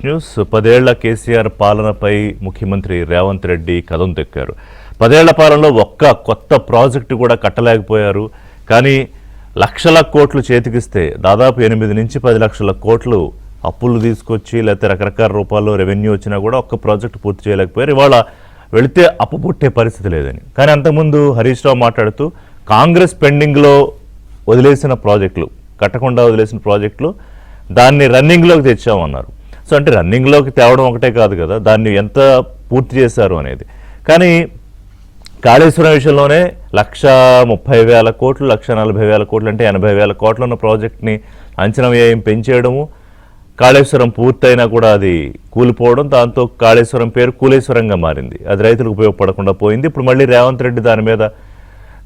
News. 10 ఏళ్ల కేసీఆర్ పాలనపై ముఖ్యమంత్రి రేవంత్ రెడ్డి కదం తొక్కారు. 10 ఏళ్ల పాలనలో ఒక్క కొత్త ప్రాజెక్టు కూడా కట్టలేకపోయారు. కానీ లక్షల కోట్లు చేతికిస్తే దాదాపు 8 నుంచి 10 లక్షల కోట్లు అప్పులు తీసుకొచ్చి లేకపోతే రకరకాల రూపాల్లో రెవెన్యూ వచ్చినా కూడా ఒక్క ప్రాజెక్టు పూర్తి చేయలేకపోయారు. ఇవాళ వెళితే అప్పు పుట్టే పరిస్థితి లేదని. కానీ అంతకుముందు హరీష్ రావు మాట్లాడుతూ కాంగ్రెస్ పెండింగ్లో వదిలేసిన ప్రాజెక్టులు, కట్టకుండా వదిలేసిన ప్రాజెక్టులు దాన్ని రన్నింగ్లోకి తెచ్చామన్నారు. సో అంటే రన్నింగ్లోకి తేవడం ఒకటే కాదు కదా, దాన్ని ఎంత పూర్తి చేశారు అనేది. కానీ కాళేశ్వరం విషయంలోనే 1,30,000 కోట్లు, 1,40,000 కోట్లు అంటే 80,000 కోట్ల ఉన్న ప్రాజెక్ట్ని అంచనా వ్యయం పెంచేయడము, కాళేశ్వరం పూర్తయినా కూడా అది కూలిపోవడం, దాంతో కాళేశ్వరం పేరు కూలేశ్వరంగా మారింది. అది రైతులకు ఉపయోగపడకుండా పోయింది. ఇప్పుడు మళ్ళీ రేవంత్ రెడ్డి దాని మీద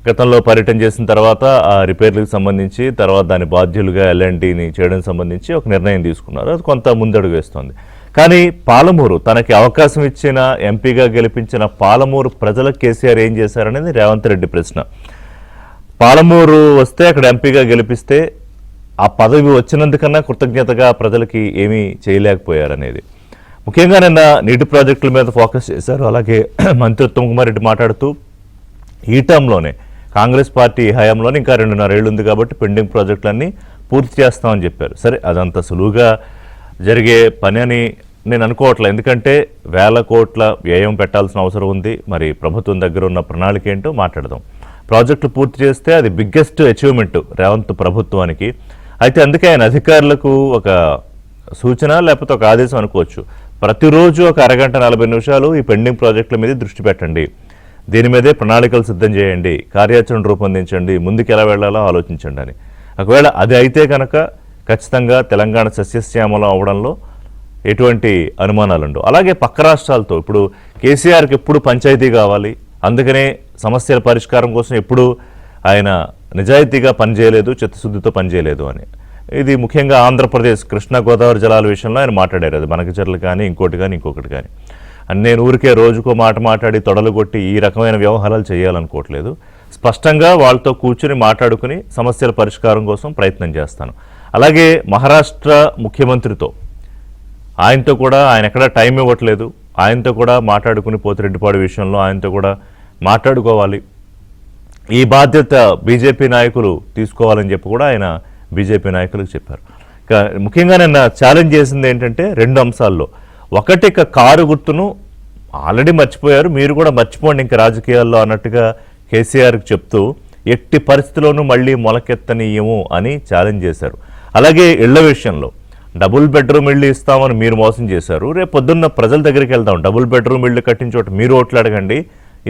గతంలో పర్యటన చేసిన తర్వాత ఆ రిపేర్లకు సంబంధించి తర్వాత దాని బాధ్యులుగా ఎల్ఎన్టీని చేయడం సంబంధించి ఒక నిర్ణయం తీసుకున్నారు. అది కొంత ముందడుగు వేస్తోంది. కానీ పాలమూరు తనకి అవకాశం ఇచ్చిన ఎంపీగా గెలిపించిన పాలమూరు ప్రజలకు కేసీఆర్ ఏం చేశారనేది రేవంత్ రెడ్డి ప్రశ్న. పాలమూరు వస్తే అక్కడ ఎంపీగా గెలిపిస్తే ఆ పదవి వచ్చినందుకన్నా కృతజ్ఞతగా ప్రజలకి ఏమీ చేయలేకపోయారనేది. ముఖ్యంగా నిన్న నీటి ప్రాజెక్టుల మీద ఫోకస్ చేశారు. అలాగే మంత్రి ఉత్తమ్ కుమార్ రెడ్డి మాట్లాడుతూ ఈ టర్మ్లోనే కాంగ్రెస్ పార్టీ హయాంలోనే ఇంకా 2.5 ఏళ్ళు ఉంది కాబట్టి పెండింగ్ ప్రాజెక్టులన్నీ పూర్తి చేస్తామని చెప్పారు. సరే, అదంత సులువుగా జరిగే పని అని నేను అనుకోవట్లేదు. ఎందుకంటే 1,000 కోట్ల వ్యయం పెట్టాల్సిన అవసరం ఉంది. మరి ప్రభుత్వం దగ్గర ఉన్న ప్రణాళిక ఏంటో మాట్లాడదాం. ప్రాజెక్టు పూర్తి చేస్తే అది బిగ్గెస్ట్ అచీవ్మెంట్ రేవంత్ ప్రభుత్వానికి. అయితే అందుకే ఆయన అధికారులకు ఒక సూచన లేకపోతే ఒక ఆదేశం అనుకోవచ్చు. ప్రతిరోజు ఒక అరగంట 40 నిమిషాలు ఈ పెండింగ్ ప్రాజెక్టుల మీద దృష్టి పెట్టండి, దీని మీదే ప్రణాళికలు సిద్ధం చేయండి, కార్యాచరణ రూపొందించండి, ముందుకు ఎలా వెళ్లాలో ఆలోచించండి అని. ఒకవేళ అది అయితే కనుక ఖచ్చితంగా తెలంగాణ సస్యశ్యామలం అవడంలో ఎటువంటి అనుమానాలు ఉండవు. అలాగే పక్క రాష్ట్రాలతో ఇప్పుడు కేసీఆర్కి ఎప్పుడు పంచాయతీ కావాలి, అందుకనే సమస్యల పరిష్కారం కోసం ఎప్పుడు ఆయన నిజాయితీగా పనిచేయలేదు, చిత్తశుద్ధితో పనిచేయలేదు అని. ఇది ముఖ్యంగా ఆంధ్రప్రదేశ్ కృష్ణా గోదావరి జలాల విషయంలో ఆయన మాట్లాడారు. అది మనకచర్లు కానీ ఇంకోటి కానీ ఇంకొకటి కానీ అని నేను ఊరికే రోజుకో మాట మాట్లాడి తొడలు కొట్టి ఈ రకమైన వ్యవహారాలు చేయాలనుకోవట్లేదు. స్పష్టంగా వాళ్ళతో కూర్చుని మాట్లాడుకుని సమస్యల పరిష్కారం కోసం ప్రయత్నం చేస్తాను. అలాగే మహారాష్ట్ర ముఖ్యమంత్రితో ఆయనతో కూడా ఆయన ఎక్కడా టైం ఇవ్వట్లేదు. ఆయనతో కూడా మాట్లాడుకుని పోతిరెడ్డిపాడు విషయంలో ఆయనతో కూడా మాట్లాడుకోవాలి. ఈ బాధ్యత బీజేపీ నాయకులు తీసుకోవాలని చెప్పి కూడా ఆయన బీజేపీ నాయకులకు చెప్పారు. ముఖ్యంగా నిన్న ఛాలెంజ్ చేసింది ఏంటంటే 2 అంశాల్లో. ఒకటి, కారు గుర్తును ఆల్రెడీ మర్చిపోయారు, మీరు కూడా మర్చిపోండి ఇంక రాజకీయాల్లో అన్నట్టుగా కేసీఆర్కి చెప్తూ ఎట్టి పరిస్థితుల్లోనూ మళ్ళీ మొలకెత్తనీయము అని ఛాలెంజ్ చేశారు. అలాగే ఇళ్ల విషయంలో డబుల్ బెడ్రూమ్ ఇళ్ళు ఇస్తామని మీరు మోసం చేశారు, రేపు పొద్దున్న ప్రజల దగ్గరికి వెళ్దాం, డబుల్ బెడ్రూమ్ ఇళ్ళు కట్టించోట మీరు ఓట్లు అడగండి,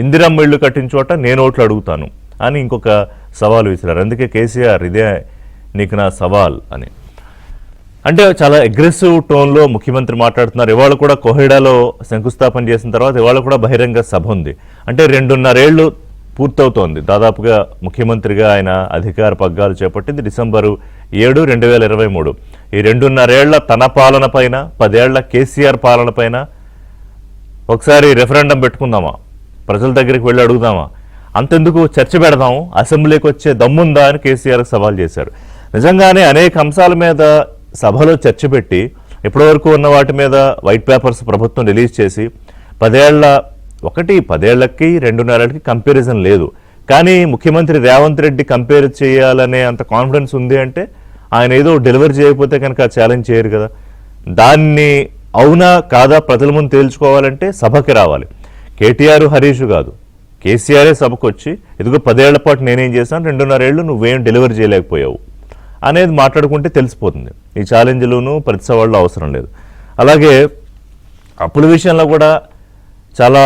ఇందిరమ్మ ఇళ్ళు కట్టించోట నేను ఓట్లు అడుగుతాను అని ఇంకొక సవాల్ విసిరారు. అందుకే కేసీఆర్ ఇదే నీకు నా సవాల్ అని అంటే చాలా అగ్రెసివ్ టోన్లో ముఖ్యమంత్రి మాట్లాడుతున్నారు. ఇవాళ కూడా కోహెడాలో శంకుస్థాపన చేసిన తర్వాత ఇవాళ కూడా బహిరంగ సభ ఉంది. అంటే 2.5 ఏళ్ళు పూర్తవుతోంది దాదాపుగా ముఖ్యమంత్రిగా ఆయన అధికార పగ్గాలు చేపట్టింది డిసెంబరు 7, 2023. ఈ 2.5 ఏళ్ల తన పాలన పైన 10 ఏళ్ల కేసీఆర్ పాలన పైన ఒకసారి రెఫరెండం పెట్టుకుందామా, ప్రజల దగ్గరికి వెళ్ళి అడుగుదామా, అంతెందుకు చర్చ పెడదాము, అసెంబ్లీకి వచ్చే దమ్ముందా అని కేసీఆర్కి సవాల్ చేశారు. నిజంగానే అనేక అంశాల మీద సభలో చర్చ పెట్టి ఇప్పటివరకు ఉన్న వాటి మీద వైట్ పేపర్స్ ప్రభుత్వం రిలీజ్ చేసి 10 ఏళ్లకి 2.5 ఏళ్ళకి కంపారిజన్ లేదు. కానీ ముఖ్యమంత్రి రేవంత్ రెడ్డి కంపేర్ చేయాలనే అంత కాన్ఫిడెన్స్ ఉంది అంటే ఆయన ఏదో డెలివరీ చేయకపోతే కనుక ఛాలెంజ్ చేయరు కదా. దాన్ని అవునా కాదా ప్రజల ముందు తేల్చుకోవాలంటే సభకి రావాలి. కేటీఆర్ హరీష్ కాదు, కేసీఆరే సభకు వచ్చి ఇదిగో 10 ఏళ్ల పాటు నేనేం చేశాను, 2.5 ఏళ్ళు నువ్వేం డెలివరీ చేయలేకపోయావు అనేది మాట్లాడుకుంటే తెలిసిపోతుంది. ఈ ఛాలెంజ్లోనూ ప్రతి సవాళ్ళు అవసరం లేదు. అలాగే అప్పుల విషయంలో కూడా చాలా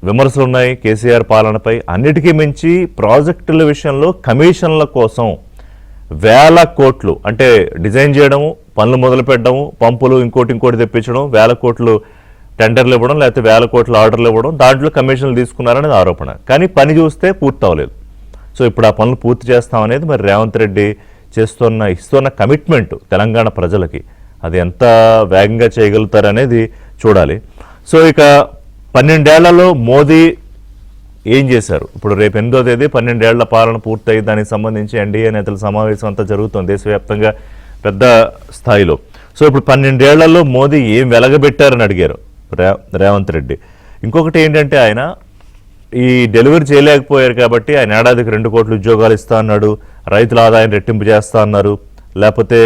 విమర్శలు ఉన్నాయి కేసీఆర్ పాలనపై. అన్నిటికీ మించి ప్రాజెక్టుల విషయంలో కమిషన్ల కోసం 1,000 కోట్లు అంటే డిజైన్ చేయడము, పనులు మొదలు పెట్టడము, పంపులు ఇంకోటి తెప్పించడం, 1,000 కోట్లు టెండర్లు ఇవ్వడం, లేకపోతే 1,000 కోట్ల ఆర్డర్లు ఇవ్వడం, దాంట్లో కమిషన్లు తీసుకున్నారనేది ఆరోపణ. కానీ పని చూస్తే పూర్తి అవ్వలేదు. సో ఇప్పుడు ఆ పనులు పూర్తి చేస్తామనేది మరి రేవంత్ రెడ్డి ఇస్తున్న కమిట్మెంట్ తెలంగాణ ప్రజలకి అది ఎంత వేగంగా చేయగలుగుతారనేది చూడాలి. సో ఇక 12 ఏళ్లలో మోదీ ఏం చేశారు? ఇప్పుడు రేపు 8వ తేదీ 12 ఏళ్ల పాలన పూర్తయి దానికి సంబంధించి ఎన్డీఏ నేతల సమావేశం అంతా జరుగుతుంది దేశవ్యాప్తంగా పెద్ద స్థాయిలో. సో ఇప్పుడు 12 ఏళ్లలో మోదీ ఏం వెలగబెట్టారని అడిగారు రేవంత్ రెడ్డి. ఇంకొకటి ఏంటంటే ఆయన ఈ డెలివరీ చేయలేకపోయారు కాబట్టి ఆయన ఏడాదికి 2 కోట్ల ఉద్యోగాలు ఇస్తా అన్నాడు, రైతుల ఆదాయం రెట్టింపు చేస్తా అన్నారు, లేకపోతే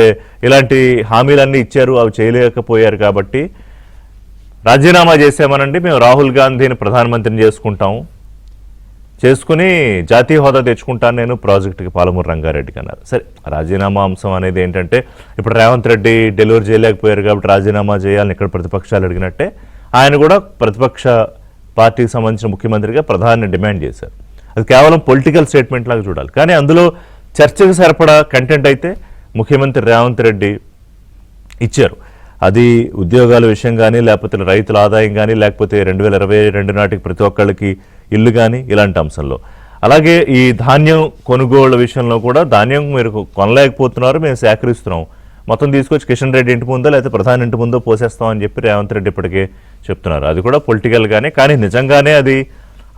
ఇలాంటి హామీలన్నీ ఇచ్చారు, అవి చేయలేకపోయారు కాబట్టి రాజీనామా చేసామనండి, మేము రాహుల్ గాంధీని ప్రధానమంత్రిని చేసుకుని జాతీయ హోదా తెచ్చుకుంటాను నేను ప్రాజెక్టుకి పాలమూరు రంగారెడ్డికి అన్నారు. సరే, రాజీనామా అంశం అనేది ఏంటంటే ఇప్పుడు రేవంత్ రెడ్డి డెలివరీ చేయలేకపోయారు కాబట్టి రాజీనామా చేయాలని ఇక్కడ ప్రతిపక్షాలు అడిగినట్టే ఆయన కూడా ప్రతిపక్ష పార్టీకి సంబంధించిన ముఖ్యమంత్రిగా ప్రధాని డిమాండ్ చేశారు. అది కేవలం పొలిటికల్ స్టేట్మెంట్ లాగా చూడాలి, కానీ అందులో చర్చకు సరిపడా కంటెంట్ అయితే ముఖ్యమంత్రి రేవంత్ రెడ్డి ఇచ్చారు. అది ఉద్యోగాల విషయం కానీ, లేకపోతే రైతుల ఆదాయం కానీ, లేకపోతే 2022 నాటికి ప్రతి ఒక్కళ్ళకి ఇల్లు కానీ, ఇలాంటి అంశంలో. అలాగే ఈ ధాన్యం కొనుగోళ్ల విషయంలో కూడా ధాన్యం మీరు కొనలేకపోతున్నారు, మేము సేకరిస్తున్నాం, మొత్తం తీసుకొచ్చి కిషన్ రెడ్డి ఇంటి ముందో లేకపోతే ప్రధాని ఇంటి ముందో పోసేస్తామని చెప్పి రేవంత్ రెడ్డి ఇప్పటికే చెప్తున్నారు. అది కూడా పొలిటికల్గానే, కానీ నిజంగానే అది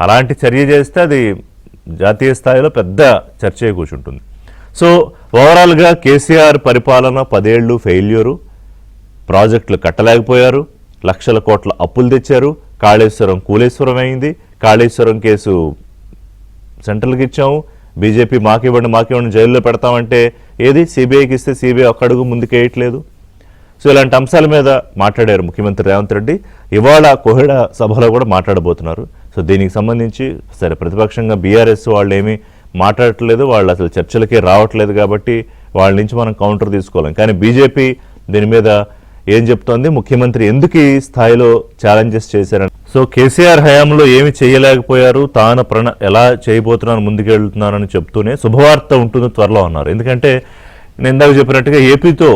అలాంటి చర్య చేస్తే అది జాతీయ స్థాయిలో పెద్ద చర్చే కూర్చుంటుంది. సో ఓవరాల్గా కేసీఆర్ పరిపాలన 10 ఏళ్ళు ఫెయిల్యూరు, ప్రాజెక్టులు కట్టలేకపోయారు, లక్షల కోట్ల అప్పులు తెచ్చారు, కాళేశ్వరం కూలేశ్వరం అయింది, కాళేశ్వరం కేసు సెంట్రల్కి ఇచ్చాము, బీజేపీ మాకివ్వండి జైల్లో పెడతామంటే ఏది సిబిఐకి ఇస్తే సిబిఐ ఒక్క అడుగు ముందుకేయట్లేదు. సో ఇలాంటి అంశాల మీద మాట్లాడారు ముఖ్యమంత్రి రేవంత్ రెడ్డి. ఇవాళ కోహెడ సభలో కూడా మాట్లాడబోతున్నారు. సో దీనికి సంబంధించి సరే ప్రతిపక్షంగా బీఆర్ఎస్ వాళ్ళు ఏమీ మాట్లాడట్లేదు, వాళ్ళు అసలు చర్చలకే రావట్లేదు కాబట్టి వాళ్ళ నుంచి మనం కౌంటర్ తీసుకోలేం. కానీ బీజేపీ దీని మీద ఏం చెప్తోంది, ముఖ్యమంత్రి ఎందుకు ఈ స్థాయిలో ఛాలెంజెస్ చేశారని. సో కేసీఆర్ హయాంలో ఏమి చేయలేకపోయారు, తాను ఎలా చేయబోతున్నాను ముందుకెళ్తున్నారని చెప్తూనే శుభవార్త ఉంటుంది త్వరలో అన్నారు. ఎందుకంటే నేను ఇందాక చెప్పినట్టుగా ఏపీతో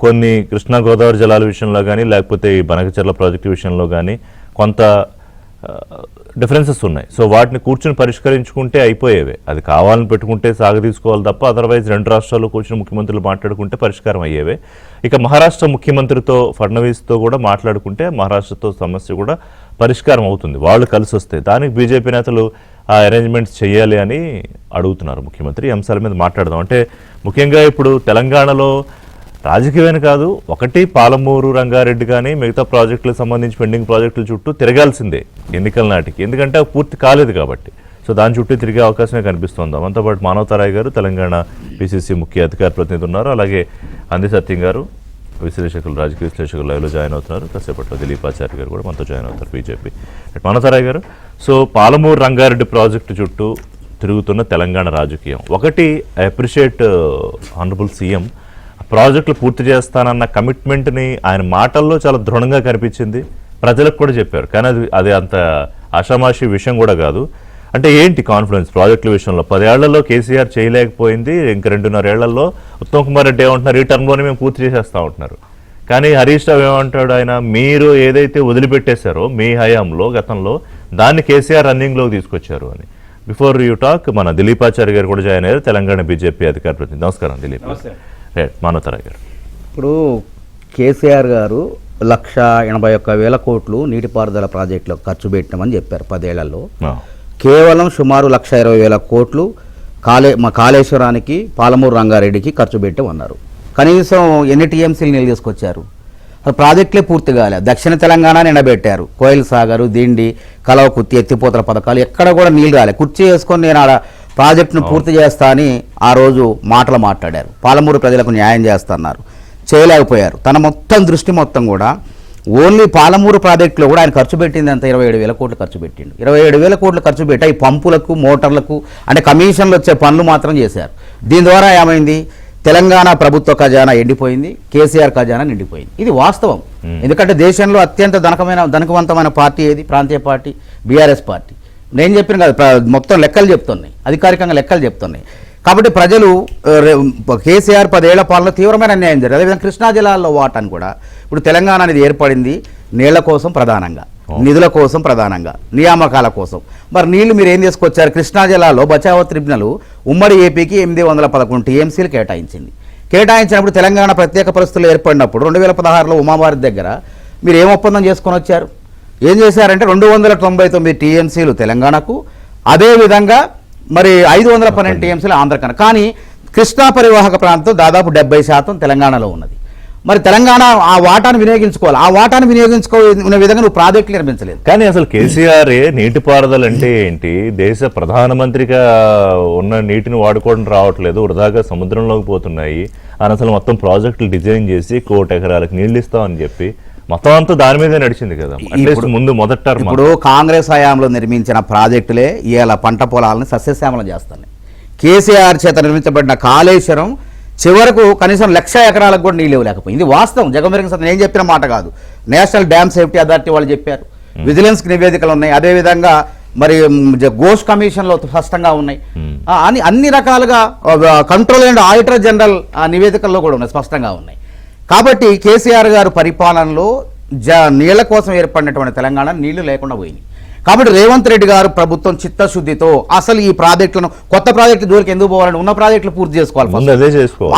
కొన్ని కృష్ణా గోదావరి జలాల విషయంలో కానీ, లేకపోతే ఈ బనకచెర్ల ప్రాజెక్టు విషయంలో కానీ కొంత డిఫరెన్సెస్ ఉన్నాయి. సో వాటిని కూర్చొని పరిష్కరించుకుంటే అయిపోయేవే, అది కావాలని పెట్టుకుంటే సాగదీసుకోవాలి తప్ప అదర్వైజ్ 2 రాష్ట్రాల్లో కూర్చొని ముఖ్యమంత్రులు మాట్లాడుకుంటే పరిష్కారం అయ్యేవే. ఇక మహారాష్ట్ర ముఖ్యమంత్రితో ఫడ్నవీస్తో కూడా మాట్లాడుకుంటే మహారాష్ట్రతో సమస్య కూడా పరిష్కారం అవుతుంది, వాళ్ళు కలిసి వస్తే. దానికి బీజేపీ నేతలు ఆ అరేంజ్మెంట్స్ చేయాలి అని అడుగుతున్నారు ముఖ్యమంత్రి. ఈ అంశాల మీద మాట్లాడదాం. అంటే ముఖ్యంగా ఇప్పుడు తెలంగాణలో రాజకీయమైన కాదు, ఒకటి పాలమూరు రంగారెడ్డి కానీ మిగతా ప్రాజెక్టులకు సంబంధించి పెండింగ్ ప్రాజెక్టుల చుట్టూ తిరగాల్సిందే ఎన్నికల నాటికి, ఎందుకంటే పూర్తి కాలేదు కాబట్టి. సో దాని చుట్టూ తిరిగే అవకాశమే కనిపిస్తోంది. మనతో పాటు మానవతారాయ్ గారు తెలంగాణ పిసిసి ముఖ్య అధికార ప్రతినిధి ఉన్నారు, అలాగే అంది సత్యం గారు విశ్లేషకులు, రాజకీయ విశ్లేషకులు లైవ్లో జాయిన్ అవుతున్నారు. కాసేపట్లో దిలీపాచార్య గారు కూడా మనతో జాయిన్ అవుతారు బీజేపీ. మానవతారాయ్ గారు, సో పాలమూరు రంగారెడ్డి ప్రాజెక్టు చుట్టూ తిరుగుతున్న తెలంగాణ రాజకీయం, ఒకటి ఐ అప్రిషియేట్ ఆనరబుల్ సీఎం ప్రాజెక్టులు పూర్తి చేస్తానన్న కమిట్మెంట్ని ఆయన మాటల్లో చాలా దృఢంగా కనిపించింది, ప్రజలకు కూడా చెప్పారు. కానీ అది అంత ఆషామాషి విషయం కూడా కాదు. అంటే ఏంటి కాన్ఫిడెన్స్ ప్రాజెక్టుల విషయంలో? 10 ఏళ్లలో కేసీఆర్ చేయలేకపోయింది, ఇంక 2.5 ఏళ్లలో ఉత్తమ్ కుమార్ రెడ్డి ఏమంటున్నారు, ఈ టర్మ్లోనే మేము పూర్తి చేసేస్తా ఉంటున్నారు. కానీ హరీష్ రావు ఏమంటాడు, ఆయన మీరు ఏదైతే వదిలిపెట్టేశారో మీ హయాంలో గతంలో దాన్ని కేసీఆర్ రన్నింగ్లోకి తీసుకొచ్చారు అని. బిఫోర్ యూ టాక్, మన దిలీపాచార్య గారు కూడా జాయిన్ అయ్యారు, తెలంగాణ బీజేపీ అధికార ప్రతినిధి. నమస్కారం దిలీప్. మానవతారాయ్ గారు, ఇప్పుడు కేసీఆర్ గారు 181,000 కోట్లు నీటిపారుదల ప్రాజెక్టులకు ఖర్చు పెట్టినామని చెప్పారు 10 ఏళ్లలో. కేవలం సుమారు 120,000 కోట్లు కాళేశ్వరానికి, పాలమూరు రంగారెడ్డికి ఖర్చు పెట్టమన్నారు. కనీసం ఎన్ని టీఎంసీలు నీళ్ళు తీసుకొచ్చారు? అసలు ప్రాజెక్టులే పూర్తి కాలేదు. దక్షిణ తెలంగాణ నిండబెట్టారు, కోయిల్ సాగరు, దిండి, కలవకుర్తి, ఎత్తిపోతల పథకాలు ఎక్కడ కూడా నీళ్ళు రాలేదు. కుర్చీ వేసుకొని నేను ఆడ ప్రాజెక్టును పూర్తి చేస్తా అని ఆ రోజు మాటలు మాట్లాడారు. పాలమూరు ప్రజలకు న్యాయం చేస్తున్నారు, చేయలేకపోయారు. తన మొత్తం దృష్టి మొత్తం కూడా ఓన్లీ పాలమూరు ప్రాజెక్టులో కూడా ఆయన ఖర్చు పెట్టింది అంత 27,000 కోట్లు ఖర్చు పెట్టిండు. 27,000 కోట్లు ఖర్చు పెట్టి ఈ పంపులకు, మోటార్లకు అంటే కమిషన్లు వచ్చే పనులు మాత్రం చేశారు. దీని ద్వారా ఏమైంది, తెలంగాణ ప్రభుత్వ ఖజానా ఎండిపోయింది, కేసీఆర్ ఖజానా నిండిపోయింది. ఇది వాస్తవం. ఎందుకంటే దేశంలో అత్యంత ధనవంతమైన పార్టీ ఏది? ప్రాంతీయ పార్టీ బీఆర్ఎస్ పార్టీ. నేను చెప్పిన కాదు, మొత్తం లెక్కలు చెప్తున్నాయి, అధికారికంగా లెక్కలు చెప్తున్నాయి. కాబట్టి ప్రజలు కేసీఆర్ 10 ఏళ్ల పాలనలో తీవ్రమైన అన్యాయం జరిగింది. అదేవిధంగా కృష్ణా జిల్లాలో వాటాను కూడా ఇప్పుడు తెలంగాణ అనేది ఏర్పడింది నీళ్ల కోసం ప్రధానంగా, నిధుల కోసం ప్రధానంగా, నియామకాల కోసం. మరి నీళ్లు మీరు ఏం తీసుకొచ్చారు? కృష్ణా జిల్లాలో బచావో ట్రిబ్యునల్ ఉమ్మడి ఏపీకి 811 టీఎంసీలు కేటాయించింది. కేటాయించినప్పుడు తెలంగాణ ప్రత్యేక పరిస్థితులు ఏర్పడినప్పుడు 2016లో ఉమాభారత్ దగ్గర మీరు ఏం ఒప్పందం చేసుకొని వచ్చారు? ఏం చేశారంటే 299 టీఎంసీలు తెలంగాణకు, అదేవిధంగా మరి 512 టీఎంసీలు ఆంధ్రకన్నా. కానీ కృష్ణా పరివాహక ప్రాంతం దాదాపు 70% తెలంగాణలో ఉన్నది. మరి తెలంగాణ ఆ వాటాను వినియోగించుకోవాలి. ఆ వాటాను వినియోగించుకునే విధంగా నువ్వు ప్రాజెక్టులు నిర్మించలేదు. కానీ అసలు కేసీఆర్ నీటిపారుదల అంటే ఏంటి? దేశ ప్రధానమంత్రిగా ఉన్న నీటిని వాడుకోవడం రావట్లేదు, వృధాగా సముద్రంలోకి పోతున్నాయి అని అసలు మొత్తం ప్రాజెక్టులు డిజైన్ చేసి 1 కోటి ఎకరాలకు నీళ్లు ఇస్తామని చెప్పి మొత్తం అంతా దాని మీదే నడిచింది కదా. అట్లీస్ట్ ముందు మొదటి టర్మ్ ఇప్పుడు కాంగ్రెస్ హయాంలో నిర్మించిన ప్రాజెక్టులే ఇవాళ పంట పొలాలను సస్యశ్యామలం చేస్తాయి. కేసీఆర్ చేత నిర్మించబడిన కాళేశ్వరం చివరకు కనీసం 1,00,000 ఎకరాలకు కూడా నీళ్ళు ఇవ్వలేకపోయింది. ఇది వాస్తవం, జగమెరిగిన సత్యం, నేను చెప్పిన మాట కాదు. నేషనల్ డ్యామ్ సేఫ్టీ అథారిటీ వాళ్ళు చెప్పారు, విజిలెన్స్ నివేదికలు ఉన్నాయి, అదేవిధంగా మరి ఘోష్ కమిషన్లో స్పష్టంగా ఉన్నాయి, అన్ని రకాలుగా కంట్రోల్ అండ్ ఆడిటర్ జనరల్ నివేదికల్లో కూడా ఉన్నాయి, స్పష్టంగా ఉన్నాయి. కాబట్టి కేసీఆర్ గారు పరిపాలనలో నీళ్ల కోసం ఏర్పడినటువంటి తెలంగాణ నీళ్లు లేకుండా పోయినాయి. కాబట్టి రేవంత్ రెడ్డి గారు ప్రభుత్వం చిత్తశుద్ధితో అసలు ఈ ప్రాజెక్టులను, కొత్త ప్రాజెక్టు జోలికి ఎందుకు పోవాలని, ఉన్న ప్రాజెక్టులు పూర్తి చేసుకోవాలి.